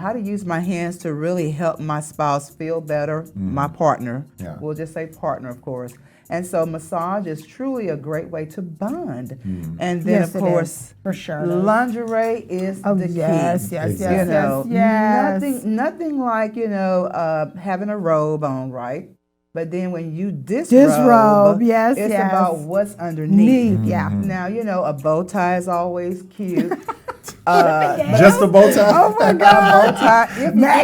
[SPEAKER 7] how to use my hands to really help my spouse feel better, my partner.
[SPEAKER 1] Yeah.
[SPEAKER 7] We'll just say partner, of course. And so massage is truly a great way to bond. And then,
[SPEAKER 2] Yes,
[SPEAKER 7] of
[SPEAKER 2] it
[SPEAKER 7] course,
[SPEAKER 2] is. For sure it is.
[SPEAKER 7] lingerie is the key.
[SPEAKER 2] Yes,
[SPEAKER 7] Nothing like, having a robe on, right? But then when you
[SPEAKER 2] Disrobe, yes,
[SPEAKER 7] it's
[SPEAKER 2] yes.
[SPEAKER 7] about what's underneath.
[SPEAKER 2] Yeah.
[SPEAKER 7] Now, a bow tie is always cute.
[SPEAKER 1] Just a bow tie?
[SPEAKER 2] Oh my
[SPEAKER 7] A
[SPEAKER 2] God.
[SPEAKER 7] bow tie.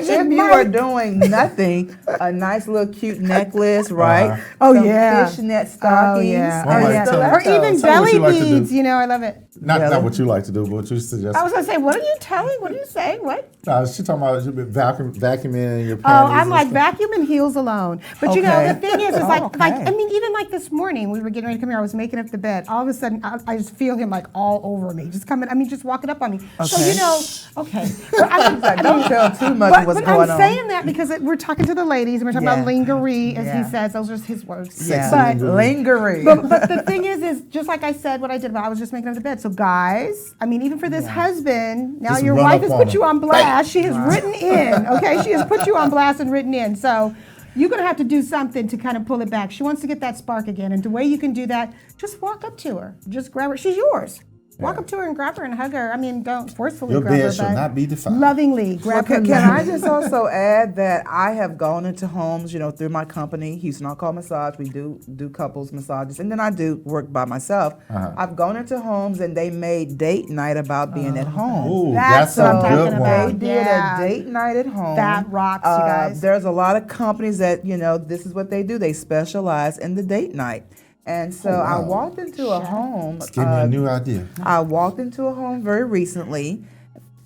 [SPEAKER 7] If you are doing nothing, a nice little cute necklace, right?
[SPEAKER 2] Oh,
[SPEAKER 7] Some
[SPEAKER 2] yeah.
[SPEAKER 7] fishnet stockings.
[SPEAKER 2] yeah.
[SPEAKER 1] All right,
[SPEAKER 2] yeah.
[SPEAKER 1] tell me-
[SPEAKER 2] Or even
[SPEAKER 1] tell me what
[SPEAKER 2] belly
[SPEAKER 1] you like to do.
[SPEAKER 2] beads. I love it.
[SPEAKER 1] Not what you like to do, but what you suggest.
[SPEAKER 2] I was going to say, what are you telling? What are you saying? What?
[SPEAKER 1] She talking about you vacuuming your panties.
[SPEAKER 2] Oh, I'm
[SPEAKER 1] and
[SPEAKER 2] like
[SPEAKER 1] stuff.
[SPEAKER 2] vacuum and heels alone. But
[SPEAKER 7] Okay.
[SPEAKER 2] the thing is like
[SPEAKER 7] Okay.
[SPEAKER 2] even like this morning, we were getting ready to come here. I was making up the bed. All of a sudden, I just feel him like all over me, just coming. Just walking up on me.
[SPEAKER 7] Okay.
[SPEAKER 2] So okay. But
[SPEAKER 7] Don't tell too much of what's
[SPEAKER 2] but
[SPEAKER 7] going
[SPEAKER 2] I'm
[SPEAKER 7] on.
[SPEAKER 2] saying that because we're talking to the ladies and we're talking about lingerie, as
[SPEAKER 7] Yeah.
[SPEAKER 2] he says. Those are his words.
[SPEAKER 7] Yeah.
[SPEAKER 2] But,
[SPEAKER 7] Lingerie.
[SPEAKER 2] but the thing is just like I said, what I did, I was just making up the bed. So guys, even for this husband, now
[SPEAKER 1] Just
[SPEAKER 2] your
[SPEAKER 1] run
[SPEAKER 2] wife
[SPEAKER 1] up
[SPEAKER 2] has
[SPEAKER 1] on
[SPEAKER 2] put
[SPEAKER 1] him.
[SPEAKER 2] you on blast. She has written in, okay? She has put you on blast and written in. So you're going to have to do something to kind of pull it back. She wants to get that spark again. And the way you can do that, just walk up to her. Just grab her. She's yours. Walk up to her and grab her and hug her. Don't forcefully
[SPEAKER 1] Your
[SPEAKER 2] grab her,
[SPEAKER 1] bed shall
[SPEAKER 2] but
[SPEAKER 1] not be defiled.
[SPEAKER 2] lovingly grab her.
[SPEAKER 7] Can I just also add that I have gone into homes, through my company, Houston Outcall Massage. We do couples massages, and then I do work by myself. I've gone into homes and they made date night about being at home.
[SPEAKER 1] Ooh,
[SPEAKER 2] That's
[SPEAKER 1] that's
[SPEAKER 2] what I'm
[SPEAKER 1] a
[SPEAKER 2] talking
[SPEAKER 1] good
[SPEAKER 2] about.
[SPEAKER 1] one.
[SPEAKER 7] They did
[SPEAKER 2] Yeah.
[SPEAKER 7] a date night at home.
[SPEAKER 2] That rocks, you guys.
[SPEAKER 7] There's a lot of companies that, this is what they do. They specialize in the date night. And so I
[SPEAKER 1] wow.
[SPEAKER 7] walked into a home.
[SPEAKER 1] Give me a new idea.
[SPEAKER 7] I walked into a home very recently.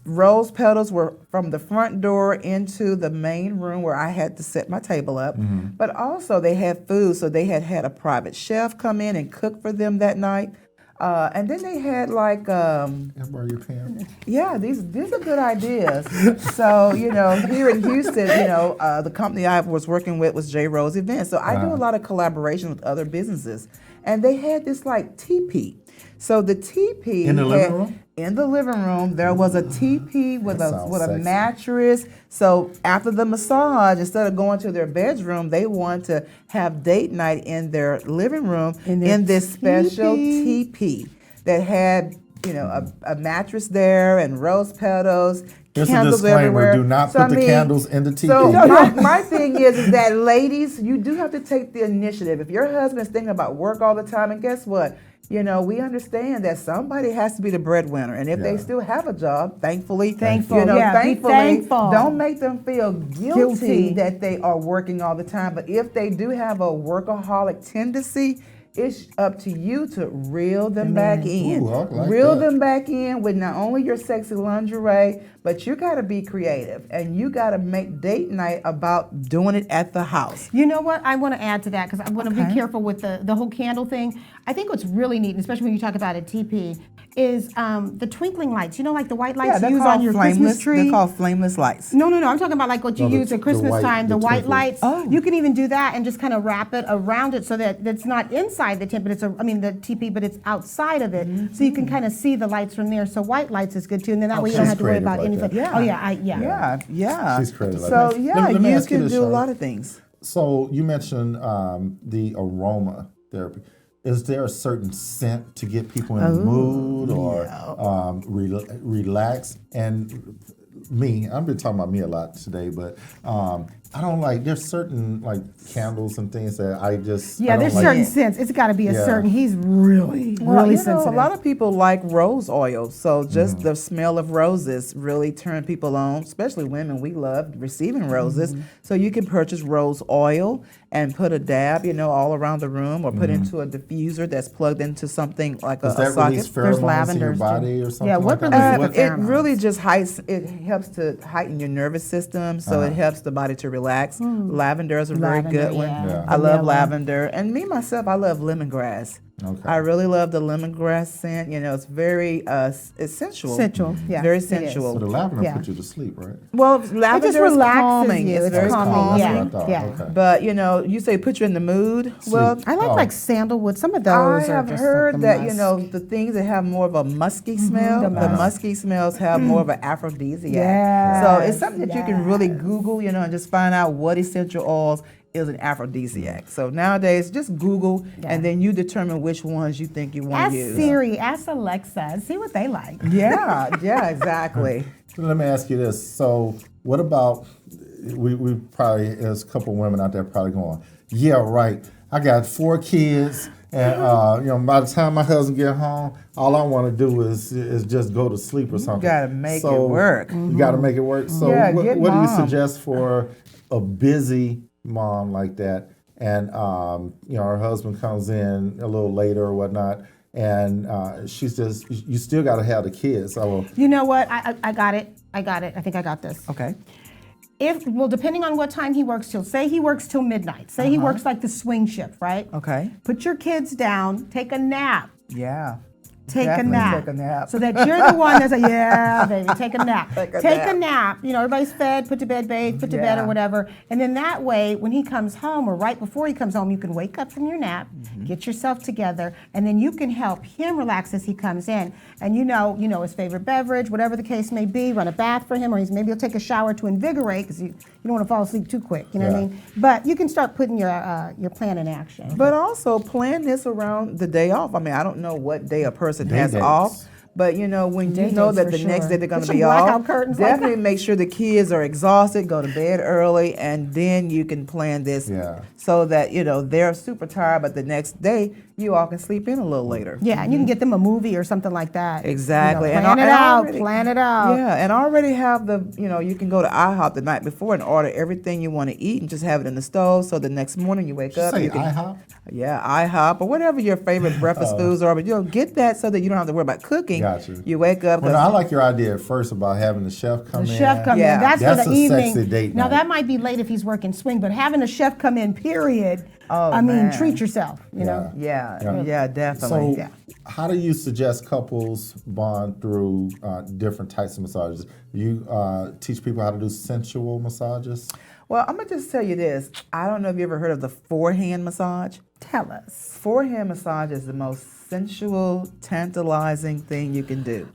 [SPEAKER 7] Rose petals were from the front door into the main room where I had to set my table up. But also they had food, so they had a private chef come in and cook for them that night. And then they had like,
[SPEAKER 1] Can I borrow your pen?
[SPEAKER 7] yeah, these are good ideas. So, here in Houston, the company I was working with was J. Rose Events. So I do a lot of collaboration with other businesses. And they had this like teepee. So the teepee
[SPEAKER 1] In the living room?
[SPEAKER 7] In the living room, there was a teepee with
[SPEAKER 1] That
[SPEAKER 7] a
[SPEAKER 1] sounds sexy.
[SPEAKER 7] mattress. So after the massage, instead of going to their bedroom, they wanted to have date night in their living room in this special teepee that had, a mattress there and rose petals.
[SPEAKER 1] Here's a
[SPEAKER 7] Candles
[SPEAKER 1] disclaimer,
[SPEAKER 7] everywhere.
[SPEAKER 1] do not
[SPEAKER 7] So,
[SPEAKER 1] put the candles in the teepee.
[SPEAKER 7] So my thing is that ladies, you do have to take the initiative. If your husband's thinking about work all the time, and guess what? We understand that somebody has to be the breadwinner. And if they still have a job, thankfully,
[SPEAKER 2] Be
[SPEAKER 7] thankfully,
[SPEAKER 2] thankful.
[SPEAKER 7] don't make them feel guilty that they are working all the time. But if they do have a workaholic tendency, it's up to you to reel them back in.
[SPEAKER 1] Ooh, I like
[SPEAKER 7] Reel
[SPEAKER 1] that.
[SPEAKER 7] them back in with not only your sexy lingerie, but you got to be creative and you got to make date night about doing it at the house.
[SPEAKER 2] You know what? I want to add to that because I want to be careful with the whole candle thing. I think what's really neat, especially when you talk about a TP, is the twinkling lights. Like the white lights you use on your Christmas tree.
[SPEAKER 7] They're called flameless lights.
[SPEAKER 2] No. I'm talking about like what you
[SPEAKER 1] No,
[SPEAKER 2] use
[SPEAKER 1] the
[SPEAKER 2] at Christmas
[SPEAKER 1] white-
[SPEAKER 2] time, the
[SPEAKER 1] the
[SPEAKER 2] white
[SPEAKER 1] twinkle.
[SPEAKER 2] lights.
[SPEAKER 7] Oh.
[SPEAKER 2] You can even do that and just kind of wrap it around it so that it's not inside the tent, but the TP, but it's outside of it. So you can kind of see the lights from there. So white lights is good too, and then that way you don't
[SPEAKER 1] she's
[SPEAKER 2] have to worry
[SPEAKER 1] creative
[SPEAKER 2] about
[SPEAKER 1] like
[SPEAKER 2] anything.
[SPEAKER 1] that.
[SPEAKER 2] Oh yeah.
[SPEAKER 7] Yeah.
[SPEAKER 1] She's creative like
[SPEAKER 7] So
[SPEAKER 1] that.
[SPEAKER 7] yeah,
[SPEAKER 1] Let me
[SPEAKER 7] you
[SPEAKER 1] ask you
[SPEAKER 7] can
[SPEAKER 1] this,
[SPEAKER 7] do a
[SPEAKER 1] Charlotte.
[SPEAKER 7] lot of things.
[SPEAKER 1] So you mentioned the aroma therapy. Is there a certain scent to get people in the mood or relax? And me, I've been talking about me a lot today, but I don't like, there's certain like candles and things that I just, I don't
[SPEAKER 2] there's
[SPEAKER 1] like.
[SPEAKER 2] certain scents. It's got to be a
[SPEAKER 1] Yeah.
[SPEAKER 2] certain. He's really
[SPEAKER 7] Well,
[SPEAKER 2] sensitive.
[SPEAKER 7] a lot of people like rose oil, so just the smell of roses really turn people on, especially women. We love receiving roses. So you can purchase rose oil and put a dab, all around the room, or put into a diffuser that's plugged into something like
[SPEAKER 1] Does
[SPEAKER 7] a
[SPEAKER 1] that
[SPEAKER 7] socket.
[SPEAKER 1] release
[SPEAKER 2] There's
[SPEAKER 1] pheromones in your
[SPEAKER 2] lavenders, too.
[SPEAKER 1] body or something
[SPEAKER 2] Yeah,
[SPEAKER 1] like
[SPEAKER 2] what
[SPEAKER 1] that?
[SPEAKER 2] releases
[SPEAKER 1] What-
[SPEAKER 2] the
[SPEAKER 7] It
[SPEAKER 2] pheromones?
[SPEAKER 7] really just helps to heighten your nervous system, so it helps the body to relax. Lavender is a very
[SPEAKER 2] Lavender,
[SPEAKER 7] good one.
[SPEAKER 2] yeah.
[SPEAKER 1] Yeah.
[SPEAKER 7] I love
[SPEAKER 2] Vanilla.
[SPEAKER 7] lavender, and me myself, I love lemongrass.
[SPEAKER 1] Okay.
[SPEAKER 7] I really love the lemongrass scent. You know, it's very it's sensual.
[SPEAKER 2] Sensual, yeah.
[SPEAKER 7] Very
[SPEAKER 2] it is.
[SPEAKER 7] sensual.
[SPEAKER 1] So the lavender
[SPEAKER 2] Yeah.
[SPEAKER 1] puts you to sleep, right?
[SPEAKER 7] Well, lavender is
[SPEAKER 2] relaxes
[SPEAKER 7] calming.
[SPEAKER 2] you.
[SPEAKER 7] It's
[SPEAKER 2] It's
[SPEAKER 7] very
[SPEAKER 2] calming,
[SPEAKER 7] calming.
[SPEAKER 2] yeah.
[SPEAKER 1] That's what I thought.
[SPEAKER 2] Yeah.
[SPEAKER 1] Okay.
[SPEAKER 7] But you know, you say put you in the mood. Well,
[SPEAKER 2] I like
[SPEAKER 1] Oh.
[SPEAKER 2] like sandalwood. Some of those
[SPEAKER 7] I
[SPEAKER 2] are
[SPEAKER 7] have
[SPEAKER 2] just
[SPEAKER 7] heard
[SPEAKER 2] like the
[SPEAKER 7] that
[SPEAKER 2] musk.
[SPEAKER 7] you know the things that have more of a musky smell.
[SPEAKER 2] the
[SPEAKER 7] The
[SPEAKER 2] musk.
[SPEAKER 7] musky smells have more of an aphrodisiac.
[SPEAKER 2] Yes,
[SPEAKER 7] So it's something that you can really Google, you know, and just find out what essential oils is an aphrodisiac. So nowadays, just Google, and then you determine which ones you think you want
[SPEAKER 2] Ask
[SPEAKER 7] to use.
[SPEAKER 2] Siri, ask Alexa, and see what they like.
[SPEAKER 7] Yeah, exactly.
[SPEAKER 1] Let me ask you this. So what about, we probably, there's a couple women out there probably going, yeah, right, I got 4 kids, and you know, by the time my husband get home, all I want to do is just go to sleep or something.
[SPEAKER 7] You gotta make it work.
[SPEAKER 1] You got to make it work. So
[SPEAKER 7] Yeah,
[SPEAKER 1] what
[SPEAKER 7] get
[SPEAKER 1] do you
[SPEAKER 7] mom.
[SPEAKER 1] suggest for a busy mom like that? And you know, her husband comes in a little later or whatnot, and she's just, you still got to have the kids. So
[SPEAKER 2] You know what? I got it. I think I got this.
[SPEAKER 7] Okay.
[SPEAKER 2] Well, depending on what time he works till, say he works till midnight. Say he works like the swing shift, right?
[SPEAKER 7] Okay.
[SPEAKER 2] Put your kids down, take a nap.
[SPEAKER 7] Yeah.
[SPEAKER 2] Take
[SPEAKER 7] Definitely
[SPEAKER 2] a nap.
[SPEAKER 7] take a nap.
[SPEAKER 2] So that you're the one that's like, yeah, baby, take a nap.
[SPEAKER 7] Take a
[SPEAKER 2] a
[SPEAKER 7] nap.
[SPEAKER 2] nap. You know, everybody's fed, put to bed, bathe, put to bed or
[SPEAKER 7] Yeah.
[SPEAKER 2] whatever. And then that way, when he comes home or right before he comes home, you can wake up from your nap, get yourself together, and then you can help him relax as he comes in. And you know his favorite beverage, whatever the case may be, run a bath for him, or maybe he'll take a shower to invigorate because you don't want to fall asleep too quick, you know what I
[SPEAKER 1] Yeah.
[SPEAKER 2] mean? But you can start putting your plan in action.
[SPEAKER 7] But also plan this around the day off. I mean, I don't know what day a person
[SPEAKER 1] Day
[SPEAKER 7] has
[SPEAKER 1] dates.
[SPEAKER 7] off. But you know, when
[SPEAKER 2] Day
[SPEAKER 7] you know
[SPEAKER 2] dates
[SPEAKER 7] that
[SPEAKER 2] for
[SPEAKER 7] the
[SPEAKER 2] sure.
[SPEAKER 7] next day they're going
[SPEAKER 2] Put
[SPEAKER 7] to
[SPEAKER 2] some
[SPEAKER 7] be
[SPEAKER 2] blackout
[SPEAKER 7] off,
[SPEAKER 2] curtains like
[SPEAKER 7] definitely
[SPEAKER 2] that.
[SPEAKER 7] make sure the kids are exhausted, go to bed early, and then you can plan this
[SPEAKER 1] Yeah.
[SPEAKER 7] so that, you know, they're super tired, but the next day you all can sleep in a little later.
[SPEAKER 2] Yeah, and you can get them a movie or something like that.
[SPEAKER 7] Exactly.
[SPEAKER 2] You know,
[SPEAKER 7] And
[SPEAKER 2] plan it
[SPEAKER 7] al- and
[SPEAKER 2] out.
[SPEAKER 7] already-
[SPEAKER 2] Plan it out.
[SPEAKER 7] Yeah, and already have you can go to IHOP the night before and order everything you want to eat and just have it in the stove so the next morning you wake
[SPEAKER 1] Did you
[SPEAKER 7] up.
[SPEAKER 1] say
[SPEAKER 7] you can,
[SPEAKER 1] IHOP?
[SPEAKER 7] Yeah, IHOP or whatever your favorite breakfast foods are, but get that so that you don't have to worry about cooking.
[SPEAKER 1] Gotcha.
[SPEAKER 7] You wake up.
[SPEAKER 1] Well,
[SPEAKER 7] 'cause-
[SPEAKER 1] I like your idea at first about having the chef come
[SPEAKER 2] The
[SPEAKER 1] in.
[SPEAKER 2] chef come
[SPEAKER 7] Yeah.
[SPEAKER 2] in. That's
[SPEAKER 1] That's
[SPEAKER 2] for the
[SPEAKER 1] a
[SPEAKER 2] evening.
[SPEAKER 1] sexy date
[SPEAKER 2] Now
[SPEAKER 1] night.
[SPEAKER 2] that might be late if he's working swing, but having a chef come in, period.
[SPEAKER 7] Oh,
[SPEAKER 2] I mean,
[SPEAKER 7] man.
[SPEAKER 2] treat yourself. You know.
[SPEAKER 7] Yeah,
[SPEAKER 1] Yeah.
[SPEAKER 7] yeah, definitely.
[SPEAKER 1] So, how do you suggest couples bond through different types of massages? You teach people how to do sensual massages?
[SPEAKER 7] Well, I'm gonna just tell you this. I don't know if you ever heard of the forehand massage.
[SPEAKER 2] Tell us.
[SPEAKER 7] Forehand massage is the most sensual, tantalizing thing you can do.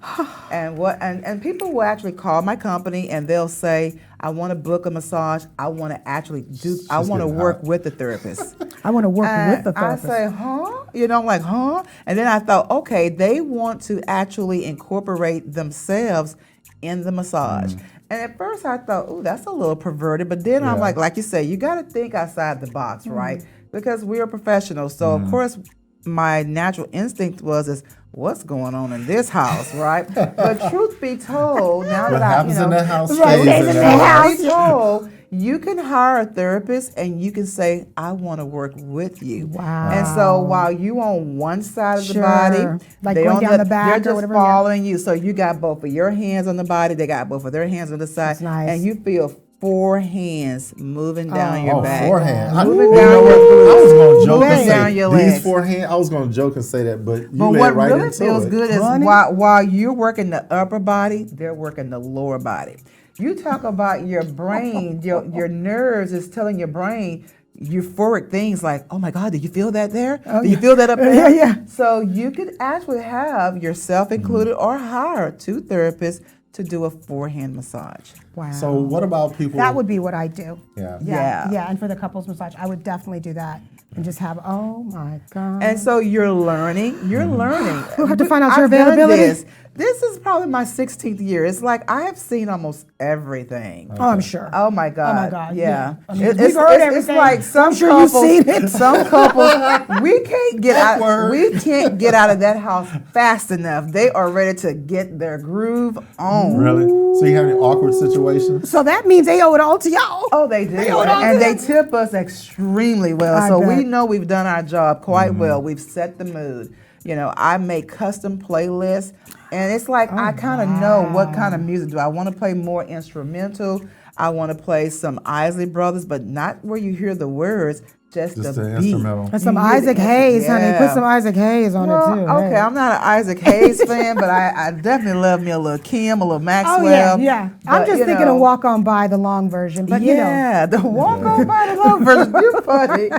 [SPEAKER 7] And people will actually call my company and they'll say, I want to book a massage. I want to actually I want to
[SPEAKER 1] getting
[SPEAKER 7] work
[SPEAKER 1] hot.
[SPEAKER 7] with the therapist.
[SPEAKER 2] I want to work with the
[SPEAKER 7] And I
[SPEAKER 2] therapist.
[SPEAKER 7] say, huh? You know, I'm like, huh? And then I thought, okay, they want to actually incorporate themselves in the massage. And at first I thought, oh, that's a little perverted. But then I'm
[SPEAKER 1] Yeah.
[SPEAKER 7] like you say, you got to think outside the box, right? Because we're professionals. So, of course, my natural instinct is what's going on in this house, right? But truth be told, now
[SPEAKER 1] What
[SPEAKER 7] that I,
[SPEAKER 1] happens
[SPEAKER 7] you know,
[SPEAKER 1] in that house
[SPEAKER 2] Right,
[SPEAKER 1] stays in
[SPEAKER 2] stays in
[SPEAKER 1] that
[SPEAKER 2] the
[SPEAKER 1] house.
[SPEAKER 2] house.
[SPEAKER 7] truth be told, you can hire a therapist and you can say, I want to work with you.
[SPEAKER 2] Wow.
[SPEAKER 7] And so while you on one side of the
[SPEAKER 2] Sure.
[SPEAKER 7] body,
[SPEAKER 2] Like
[SPEAKER 7] they
[SPEAKER 2] going
[SPEAKER 7] on
[SPEAKER 2] down the back or
[SPEAKER 7] they're just
[SPEAKER 2] whatever, yeah.
[SPEAKER 7] following you. So you got both of your hands on the body, they got both of their hands on the side.
[SPEAKER 2] That's nice.
[SPEAKER 7] And you feel 4 hands moving down your
[SPEAKER 1] Oh,
[SPEAKER 7] back.
[SPEAKER 1] forehand.
[SPEAKER 7] Moving
[SPEAKER 1] You
[SPEAKER 7] down
[SPEAKER 1] know
[SPEAKER 7] your
[SPEAKER 1] what?
[SPEAKER 7] glutes.
[SPEAKER 1] I was going to joke
[SPEAKER 7] Moving
[SPEAKER 1] and
[SPEAKER 7] down
[SPEAKER 1] say
[SPEAKER 7] your
[SPEAKER 1] these
[SPEAKER 7] legs.
[SPEAKER 1] forehand. I was going to joke and say that, but you
[SPEAKER 7] But
[SPEAKER 1] led
[SPEAKER 7] what
[SPEAKER 1] right
[SPEAKER 7] really
[SPEAKER 1] into
[SPEAKER 7] feels
[SPEAKER 1] it.
[SPEAKER 7] good is
[SPEAKER 2] Honey.
[SPEAKER 7] while you're working the upper body, they're working the lower body. You talk about your brain, your nerves is telling your brain euphoric things like, oh my God, did you feel that there?
[SPEAKER 2] Oh,
[SPEAKER 7] Did you
[SPEAKER 2] yeah.
[SPEAKER 7] feel that up
[SPEAKER 2] Yeah,
[SPEAKER 7] there?
[SPEAKER 2] yeah.
[SPEAKER 7] So you could actually have yourself included or hire 2 therapists to do a forehand massage.
[SPEAKER 2] Wow.
[SPEAKER 1] So what about people?
[SPEAKER 2] That would be what I do.
[SPEAKER 1] Yeah.
[SPEAKER 7] Yeah.
[SPEAKER 2] Yeah, and for the couples massage, I would definitely do that and just have, oh my God.
[SPEAKER 7] And so you're learning. You're learning.
[SPEAKER 2] We'll have to find out your
[SPEAKER 7] I've done
[SPEAKER 2] availability.
[SPEAKER 7] This is probably my 16th year. It's like I have seen almost everything.
[SPEAKER 2] Oh, I'm sure.
[SPEAKER 7] Oh my God!
[SPEAKER 2] Oh my God,
[SPEAKER 7] Yeah,
[SPEAKER 2] yeah. I mean,
[SPEAKER 7] It-
[SPEAKER 2] we've heard everything.
[SPEAKER 7] It's like some
[SPEAKER 2] I'm sure you've
[SPEAKER 7] couples.
[SPEAKER 2] seen it.
[SPEAKER 7] Some couples, we can't get out.
[SPEAKER 1] Awkward.
[SPEAKER 7] We can't get out of that house fast enough. They are ready to get their groove on.
[SPEAKER 1] Really? So you have any awkward situations?
[SPEAKER 2] So that means they owe it all to y'all.
[SPEAKER 7] Oh, they do,
[SPEAKER 2] owe it all
[SPEAKER 7] and
[SPEAKER 2] to
[SPEAKER 7] they
[SPEAKER 2] them.
[SPEAKER 7] tip us extremely well.
[SPEAKER 2] I
[SPEAKER 7] So we
[SPEAKER 2] bet.
[SPEAKER 7] know we've done our job quite well. We've set the mood. You know, I make custom playlists, and it's like I kind of know what kind of music do I want to play. More instrumental. I want to play some Isley Brothers, but not where you hear the words. just
[SPEAKER 1] Just
[SPEAKER 7] the
[SPEAKER 1] the
[SPEAKER 7] beat.
[SPEAKER 1] instrumental.
[SPEAKER 2] That's some
[SPEAKER 7] You hear the
[SPEAKER 2] Isaac Hayes, honey. Put
[SPEAKER 7] yeah.
[SPEAKER 2] some Isaac Hayes on
[SPEAKER 7] Well,
[SPEAKER 2] it too.
[SPEAKER 7] okay,
[SPEAKER 2] Hey.
[SPEAKER 7] I'm not an Isaac Hayes fan, but I definitely love me a little Kim, a little Maxwell.
[SPEAKER 2] Oh yeah, yeah. I'm
[SPEAKER 7] But,
[SPEAKER 2] just
[SPEAKER 7] you
[SPEAKER 2] thinking
[SPEAKER 7] know,
[SPEAKER 2] of Walk On By, the long version, but you know.
[SPEAKER 7] yeah, the walk on by the love version. You're funny.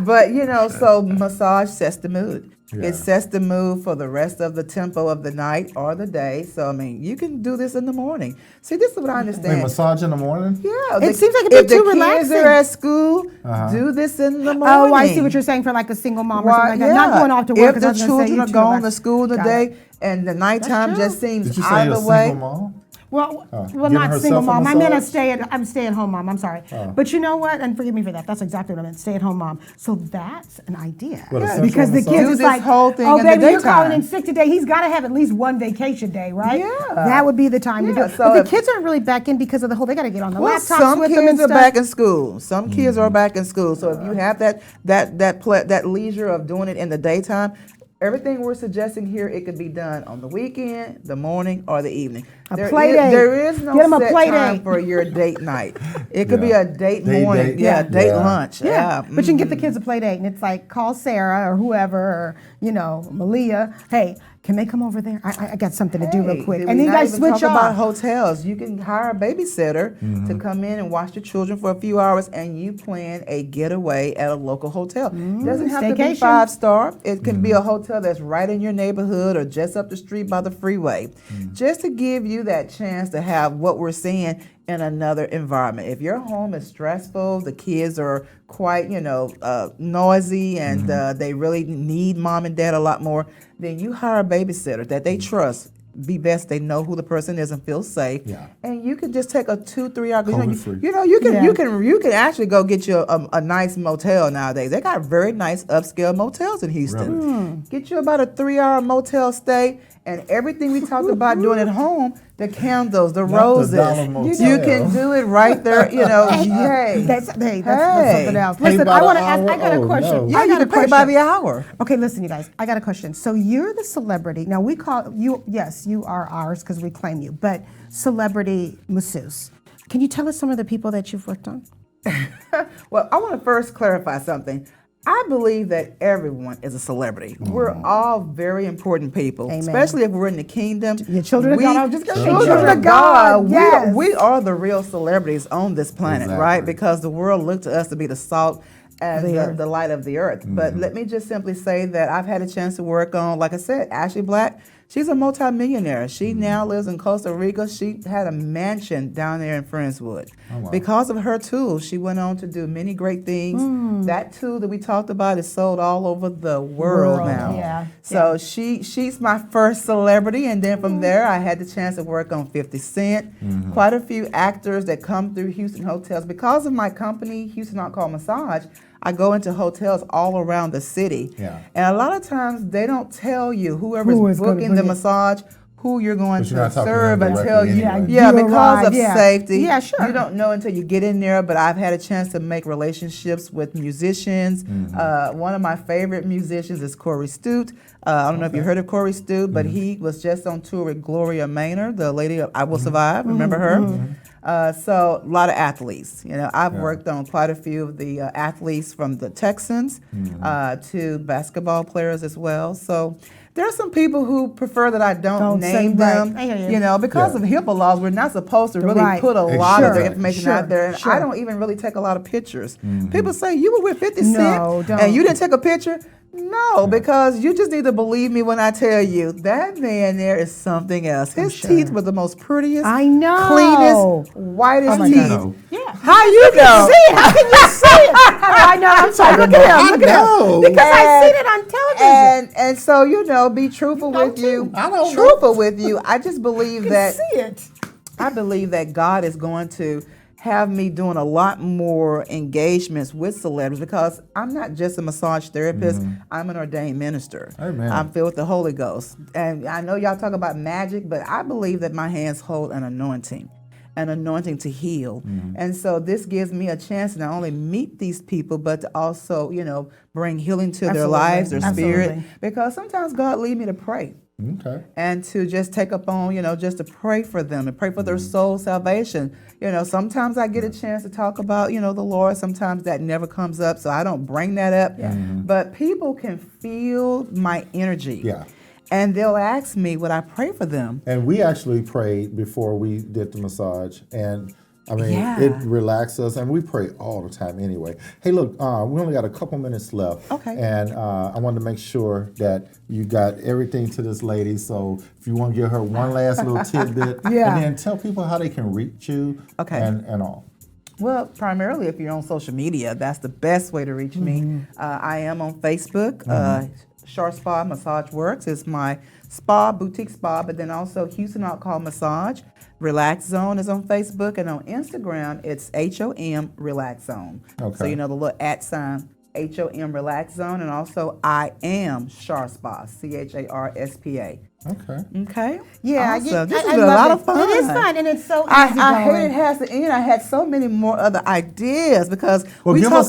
[SPEAKER 7] But, so massage sets the mood.
[SPEAKER 1] Yeah.
[SPEAKER 7] It sets the mood for the rest of the tempo of the night or the day. So, I mean, you can do this in the morning. See, this is what I understand.
[SPEAKER 1] Wait, massage in the morning?
[SPEAKER 7] Yeah.
[SPEAKER 2] It seems like it'd be too
[SPEAKER 7] If the kids
[SPEAKER 2] relaxing.
[SPEAKER 7] are at school, do this in the morning.
[SPEAKER 2] Oh, I see what you're saying for like a single mom or something like that. Not going off to work.
[SPEAKER 7] If
[SPEAKER 2] 'cause I
[SPEAKER 7] the
[SPEAKER 2] was gonna say
[SPEAKER 7] children
[SPEAKER 2] you
[SPEAKER 7] are
[SPEAKER 2] too
[SPEAKER 7] going to
[SPEAKER 2] relaxed.
[SPEAKER 7] school in the
[SPEAKER 2] Got
[SPEAKER 7] day
[SPEAKER 2] it.
[SPEAKER 7] and the nighttime
[SPEAKER 2] true.
[SPEAKER 7] just seems
[SPEAKER 1] Did you say you're
[SPEAKER 7] either
[SPEAKER 1] a
[SPEAKER 7] way.
[SPEAKER 1] single mom?
[SPEAKER 2] Well,
[SPEAKER 1] giving
[SPEAKER 2] not
[SPEAKER 1] herself
[SPEAKER 2] single
[SPEAKER 1] a
[SPEAKER 2] mom. I meant
[SPEAKER 1] massage?
[SPEAKER 2] I'm stay at home mom. I'm sorry, but you know what? And forgive me for that. That's exactly what I meant. Stay at home mom. So that's an idea.
[SPEAKER 1] What, a sensual
[SPEAKER 2] Because the
[SPEAKER 1] massage?
[SPEAKER 2] kids
[SPEAKER 7] Do
[SPEAKER 2] is
[SPEAKER 7] this
[SPEAKER 2] like,
[SPEAKER 7] whole thing
[SPEAKER 2] oh
[SPEAKER 7] in the
[SPEAKER 2] baby, you're calling
[SPEAKER 7] daytime.
[SPEAKER 2] in sick today. He's got to have at least one vacation day, right?
[SPEAKER 7] Yeah.
[SPEAKER 2] That would be the time to do
[SPEAKER 7] Yeah,
[SPEAKER 2] it.
[SPEAKER 7] so
[SPEAKER 2] But the
[SPEAKER 7] if-
[SPEAKER 2] kids aren't really back in because of the whole. They got to get on the
[SPEAKER 7] Well,
[SPEAKER 2] laptops
[SPEAKER 7] some
[SPEAKER 2] with them and
[SPEAKER 7] kids are
[SPEAKER 2] stuff.
[SPEAKER 7] back in school. Some kids are back in school. So if you have that leisure of doing it in the daytime, everything we're suggesting here, it could be done on the weekend, the morning, or the evening.
[SPEAKER 2] A play date.
[SPEAKER 7] There is no
[SPEAKER 2] Get 'em a
[SPEAKER 7] set
[SPEAKER 2] play
[SPEAKER 7] time
[SPEAKER 2] date.
[SPEAKER 7] for your date night. It could be
[SPEAKER 1] Yeah.
[SPEAKER 7] a date
[SPEAKER 1] Date
[SPEAKER 7] morning,
[SPEAKER 1] date.
[SPEAKER 7] yeah,
[SPEAKER 1] Yeah.
[SPEAKER 7] date
[SPEAKER 1] Yeah.
[SPEAKER 7] lunch.
[SPEAKER 2] Yeah, but you can get the
[SPEAKER 7] mm.
[SPEAKER 2] kids a play date, and it's like call Sarah or whoever, or Malia. Hey, can they come over there? I got something to do real
[SPEAKER 7] Hey,
[SPEAKER 2] quick.
[SPEAKER 7] did
[SPEAKER 2] And
[SPEAKER 7] we
[SPEAKER 2] then you
[SPEAKER 7] not
[SPEAKER 2] guys
[SPEAKER 7] even
[SPEAKER 2] switch
[SPEAKER 7] talk about
[SPEAKER 2] off.
[SPEAKER 7] hotels. You can hire a babysitter to come in and watch the children for a few hours, and you plan a getaway at a local hotel. Doesn't have to be
[SPEAKER 2] staycation.
[SPEAKER 7] 5-star. It can be a hotel that's right in your neighborhood or just up the street by the freeway, just to give you that chance to have what we're seeing in another environment. If your home is stressful, the kids are quite, noisy, and they really need mom and dad a lot more, then you hire a babysitter that they trust. Be best they know who the person is and feel safe.
[SPEAKER 1] Yeah.
[SPEAKER 7] And you can just take a 2-3 hour.
[SPEAKER 1] COVID-free.
[SPEAKER 7] You can actually go get you a nice motel nowadays. They got very nice upscale motels in Houston.
[SPEAKER 1] Really?
[SPEAKER 7] Get you about a 3-hour motel stay, and everything we talked about doing at home, the candles, the
[SPEAKER 1] Not the
[SPEAKER 7] roses,
[SPEAKER 1] dollar motel.
[SPEAKER 7] you can do it right there. Hey,
[SPEAKER 2] That's
[SPEAKER 7] Hey.
[SPEAKER 2] something else.
[SPEAKER 1] Pay
[SPEAKER 2] Listen,
[SPEAKER 1] by
[SPEAKER 2] I
[SPEAKER 1] the
[SPEAKER 2] want to ask.
[SPEAKER 1] hour?
[SPEAKER 2] I got a
[SPEAKER 1] Oh,
[SPEAKER 2] question.
[SPEAKER 1] no.
[SPEAKER 7] yeah,
[SPEAKER 2] I
[SPEAKER 7] you
[SPEAKER 2] got a
[SPEAKER 7] can pay by
[SPEAKER 2] question.
[SPEAKER 7] the hour.
[SPEAKER 2] Okay, listen, you guys. I got a question. So you're the celebrity. Now we call you. Yes, you are ours because we claim you. But celebrity masseuse. Can you tell us some of the people that you've worked on?
[SPEAKER 7] Well, I want to first clarify something. I believe that everyone is a celebrity. We're all very important people,
[SPEAKER 2] Amen.
[SPEAKER 7] especially if we're in the kingdom.
[SPEAKER 2] Your children of God. I was just gonna say
[SPEAKER 7] Children of God.
[SPEAKER 2] Yes.
[SPEAKER 7] We are the real celebrities on this planet,
[SPEAKER 1] Exactly.
[SPEAKER 7] right? Because the world looked to us to be the salt and
[SPEAKER 2] The earth.
[SPEAKER 7] the light of the earth. But let me just simply say that I've had a chance to work on, like I said, Ashley Black. She's a multimillionaire. She now lives in Costa Rica. She had a mansion down there in Friendswood.
[SPEAKER 1] Oh, wow.
[SPEAKER 7] Because of her tools, she went on to do many great things. That tool that we talked about is sold all over the world now.
[SPEAKER 2] Yeah.
[SPEAKER 7] So she's my first celebrity, and then from there I had the chance to work on 50 Cent, quite a few actors that come through Houston hotels. Because of my company, Houston Outcall Massage, I go into hotels all around the city.
[SPEAKER 1] Yeah.
[SPEAKER 7] And a lot of times they don't tell you, whoever's
[SPEAKER 2] Who is gonna
[SPEAKER 7] booking
[SPEAKER 2] bring
[SPEAKER 7] the
[SPEAKER 2] it.
[SPEAKER 7] massage, who you're going
[SPEAKER 1] But you're
[SPEAKER 7] to
[SPEAKER 1] not talking to
[SPEAKER 7] serve
[SPEAKER 1] them
[SPEAKER 7] until
[SPEAKER 1] directly
[SPEAKER 7] you,
[SPEAKER 1] anyway.
[SPEAKER 2] Yeah, you
[SPEAKER 7] because
[SPEAKER 2] arrive,
[SPEAKER 7] of
[SPEAKER 2] yeah.
[SPEAKER 7] safety.
[SPEAKER 2] Yeah, sure.
[SPEAKER 7] You don't know until you get in there, but I've had a chance to make relationships with musicians. One of my favorite musicians is Corey Stute. I don't know if you heard of Corey Stute, but he was just on tour with Gloria Maynor, the lady of I Will Survive. Remember her? So a lot of athletes. I've worked on quite a few of the athletes from the Texans to basketball players as well. So there are some people who prefer that I don't
[SPEAKER 2] Don't say,
[SPEAKER 7] name
[SPEAKER 2] right.
[SPEAKER 7] them.
[SPEAKER 2] I hear you.
[SPEAKER 7] Because of HIPAA laws, we're not supposed to really
[SPEAKER 2] Right.
[SPEAKER 7] put a lot of their
[SPEAKER 1] Sure.
[SPEAKER 7] information
[SPEAKER 2] Sure.
[SPEAKER 7] out there. And
[SPEAKER 2] Sure.
[SPEAKER 7] I don't even really take a lot of pictures. People say, you were with 50
[SPEAKER 2] No,
[SPEAKER 7] Cent
[SPEAKER 2] don't.
[SPEAKER 7] and you didn't take a picture? No, because you just need to believe me when I tell you that man there is something else. His teeth were the most prettiest,
[SPEAKER 2] I know.
[SPEAKER 7] cleanest, whitest
[SPEAKER 2] my
[SPEAKER 7] teeth.
[SPEAKER 1] God.
[SPEAKER 2] Yeah.
[SPEAKER 7] How you know?
[SPEAKER 2] See it? How can you see it? I know. I'm sorry. Look at him. Look at
[SPEAKER 1] know.
[SPEAKER 2] him. Because I've seen it on television.
[SPEAKER 7] And so be truthful with you.
[SPEAKER 1] I don't know.
[SPEAKER 7] Truthful with you. I just believe that
[SPEAKER 2] see it.
[SPEAKER 7] I believe that God is going to have me doing a lot more engagements with celebrities because I'm not just a massage therapist. I'm an ordained minister.
[SPEAKER 1] Amen.
[SPEAKER 7] I'm filled with the Holy Ghost. And I know y'all talk about magic, but I believe that my hands hold an anointing to heal. And so this gives me a chance to not only meet these people, but to also, bring healing to their
[SPEAKER 2] Absolutely.
[SPEAKER 7] lives, their spirit.
[SPEAKER 2] Absolutely.
[SPEAKER 7] Because sometimes God leads me to pray.
[SPEAKER 1] Okay.
[SPEAKER 7] and to just take up on, just to pray for them and pray for their soul salvation. Sometimes I get a chance to talk about, the Lord. Sometimes that never comes up, so I don't bring that up. But people can feel my energy.
[SPEAKER 1] Yeah.
[SPEAKER 7] And they'll ask me, would I pray for them?
[SPEAKER 1] And we actually prayed before we did the massage, and I mean,
[SPEAKER 7] Yeah.
[SPEAKER 1] it relaxes us, and we pray all the time anyway. Hey, look, we only got a couple minutes left.
[SPEAKER 7] Okay.
[SPEAKER 1] And I wanted to make sure that you got everything to this lady, so if you want to give her one last little tidbit,
[SPEAKER 7] Yeah.
[SPEAKER 1] and then tell people how they can reach you and all.
[SPEAKER 7] Well, primarily if you're on social media, that's the best way to reach me. I am on Facebook. Charspa Massage Works is my spa, boutique spa, but then also Houston Outcall Massage. Relax Zone is on Facebook, and on Instagram, it's HOM Relax Zone.
[SPEAKER 1] Okay.
[SPEAKER 7] So, the little @ HOM Relax Zone, and also I am Charspa, CHARSPA.
[SPEAKER 1] Okay.
[SPEAKER 7] Okay.
[SPEAKER 2] Yeah,
[SPEAKER 7] Awesome. This
[SPEAKER 2] I
[SPEAKER 7] has been a
[SPEAKER 2] love
[SPEAKER 7] lot
[SPEAKER 2] it.
[SPEAKER 7] of fun.
[SPEAKER 2] It is fun, and it's so easy
[SPEAKER 7] I
[SPEAKER 2] going.
[SPEAKER 7] hate it has to end. I had so many more other ideas because
[SPEAKER 1] Well,
[SPEAKER 7] we
[SPEAKER 1] give
[SPEAKER 7] talk-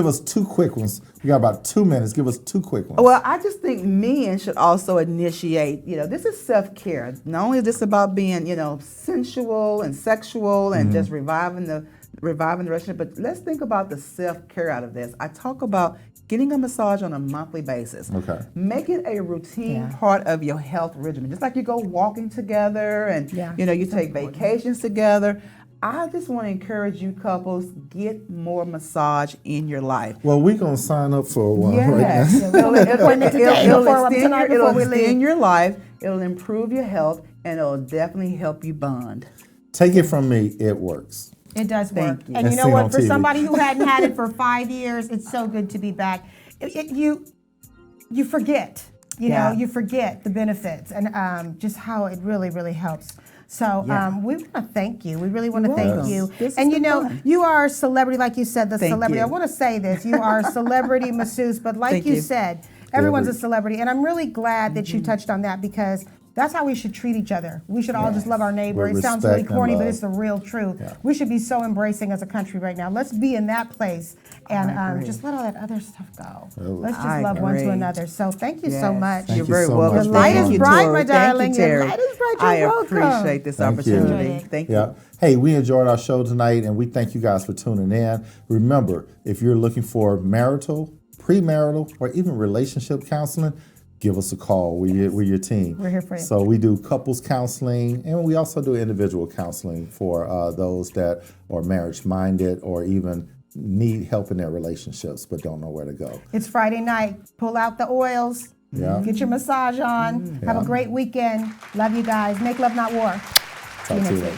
[SPEAKER 1] us two quick ones. We got about 2 minutes. Give us two quick ones.
[SPEAKER 7] Well, I just think men should also initiate. This is self-care. Not only is this about being, sensual and sexual and just reviving the relationship, but let's think about the self-care out of this. I talk about getting a massage on a monthly basis.
[SPEAKER 1] Okay.
[SPEAKER 7] Make it a routine part of your health regimen. Just like you go walking together and you take vacations together. I just want to encourage you couples, get more massage in your life.
[SPEAKER 1] Well, we're going to sign up for one right now.
[SPEAKER 7] Yes. It'll extend your life, it'll improve your health, and it'll definitely help you bond.
[SPEAKER 1] Take it from me, it works.
[SPEAKER 2] It does work.
[SPEAKER 7] Thank you.
[SPEAKER 2] And
[SPEAKER 1] As
[SPEAKER 2] you know
[SPEAKER 1] seen
[SPEAKER 2] what?
[SPEAKER 1] on
[SPEAKER 2] For
[SPEAKER 1] TV.
[SPEAKER 2] somebody who hadn't had it for 5 years, it's so good to be back. You forget, you forget the benefits and just how it really, really helps. So we want to thank you. We really want to thank you.
[SPEAKER 7] This
[SPEAKER 2] And
[SPEAKER 7] has been fun.
[SPEAKER 2] you are a celebrity, like you said, the
[SPEAKER 7] Thank
[SPEAKER 2] celebrity.
[SPEAKER 7] you.
[SPEAKER 2] I want to say this. You are a celebrity masseuse, but like
[SPEAKER 7] Thank
[SPEAKER 2] you
[SPEAKER 7] you.
[SPEAKER 2] said, everyone's a celebrity. And I'm really glad that you touched on that because that's how we should treat each other. We should all just love our neighbor.
[SPEAKER 1] With
[SPEAKER 2] It sounds really
[SPEAKER 1] respect and
[SPEAKER 2] corny, but
[SPEAKER 1] love.
[SPEAKER 2] it's the real truth.
[SPEAKER 1] Yeah.
[SPEAKER 2] We should be so embracing as a country right now. Let's be in that place and
[SPEAKER 7] agree.
[SPEAKER 2] just let all that other stuff go. Let's just
[SPEAKER 7] I
[SPEAKER 2] love one to
[SPEAKER 7] agree.
[SPEAKER 2] another. So thank you so
[SPEAKER 7] Yes.
[SPEAKER 2] much.
[SPEAKER 1] Thank
[SPEAKER 7] You're
[SPEAKER 1] you
[SPEAKER 7] very
[SPEAKER 1] so
[SPEAKER 7] welcome.
[SPEAKER 1] much.
[SPEAKER 2] Your light
[SPEAKER 7] Thank
[SPEAKER 2] is
[SPEAKER 7] you,
[SPEAKER 2] bright,
[SPEAKER 7] Tory.
[SPEAKER 2] my darling.
[SPEAKER 7] Thank you,
[SPEAKER 2] Your
[SPEAKER 7] Terry.
[SPEAKER 2] light is bright.
[SPEAKER 7] I
[SPEAKER 2] You're welcome.
[SPEAKER 7] appreciate this
[SPEAKER 1] Thank you.
[SPEAKER 7] opportunity.
[SPEAKER 2] Enjoyed it.
[SPEAKER 7] Thank you.
[SPEAKER 1] Yeah. Hey, we enjoyed our show tonight, and we thank you guys for tuning in. Remember, if you're looking for marital, premarital, or even relationship counseling, give us a call. We're your team.
[SPEAKER 2] We're here for you.
[SPEAKER 1] So we do couples counseling, and we also do individual counseling for those that are marriage-minded or even need help in their relationships but don't know where to go.
[SPEAKER 2] It's Friday night. Pull out the oils.
[SPEAKER 1] Yeah.
[SPEAKER 2] Get your massage on. Have a great weekend. Love you guys. Make love, not war.
[SPEAKER 1] Talk to you later.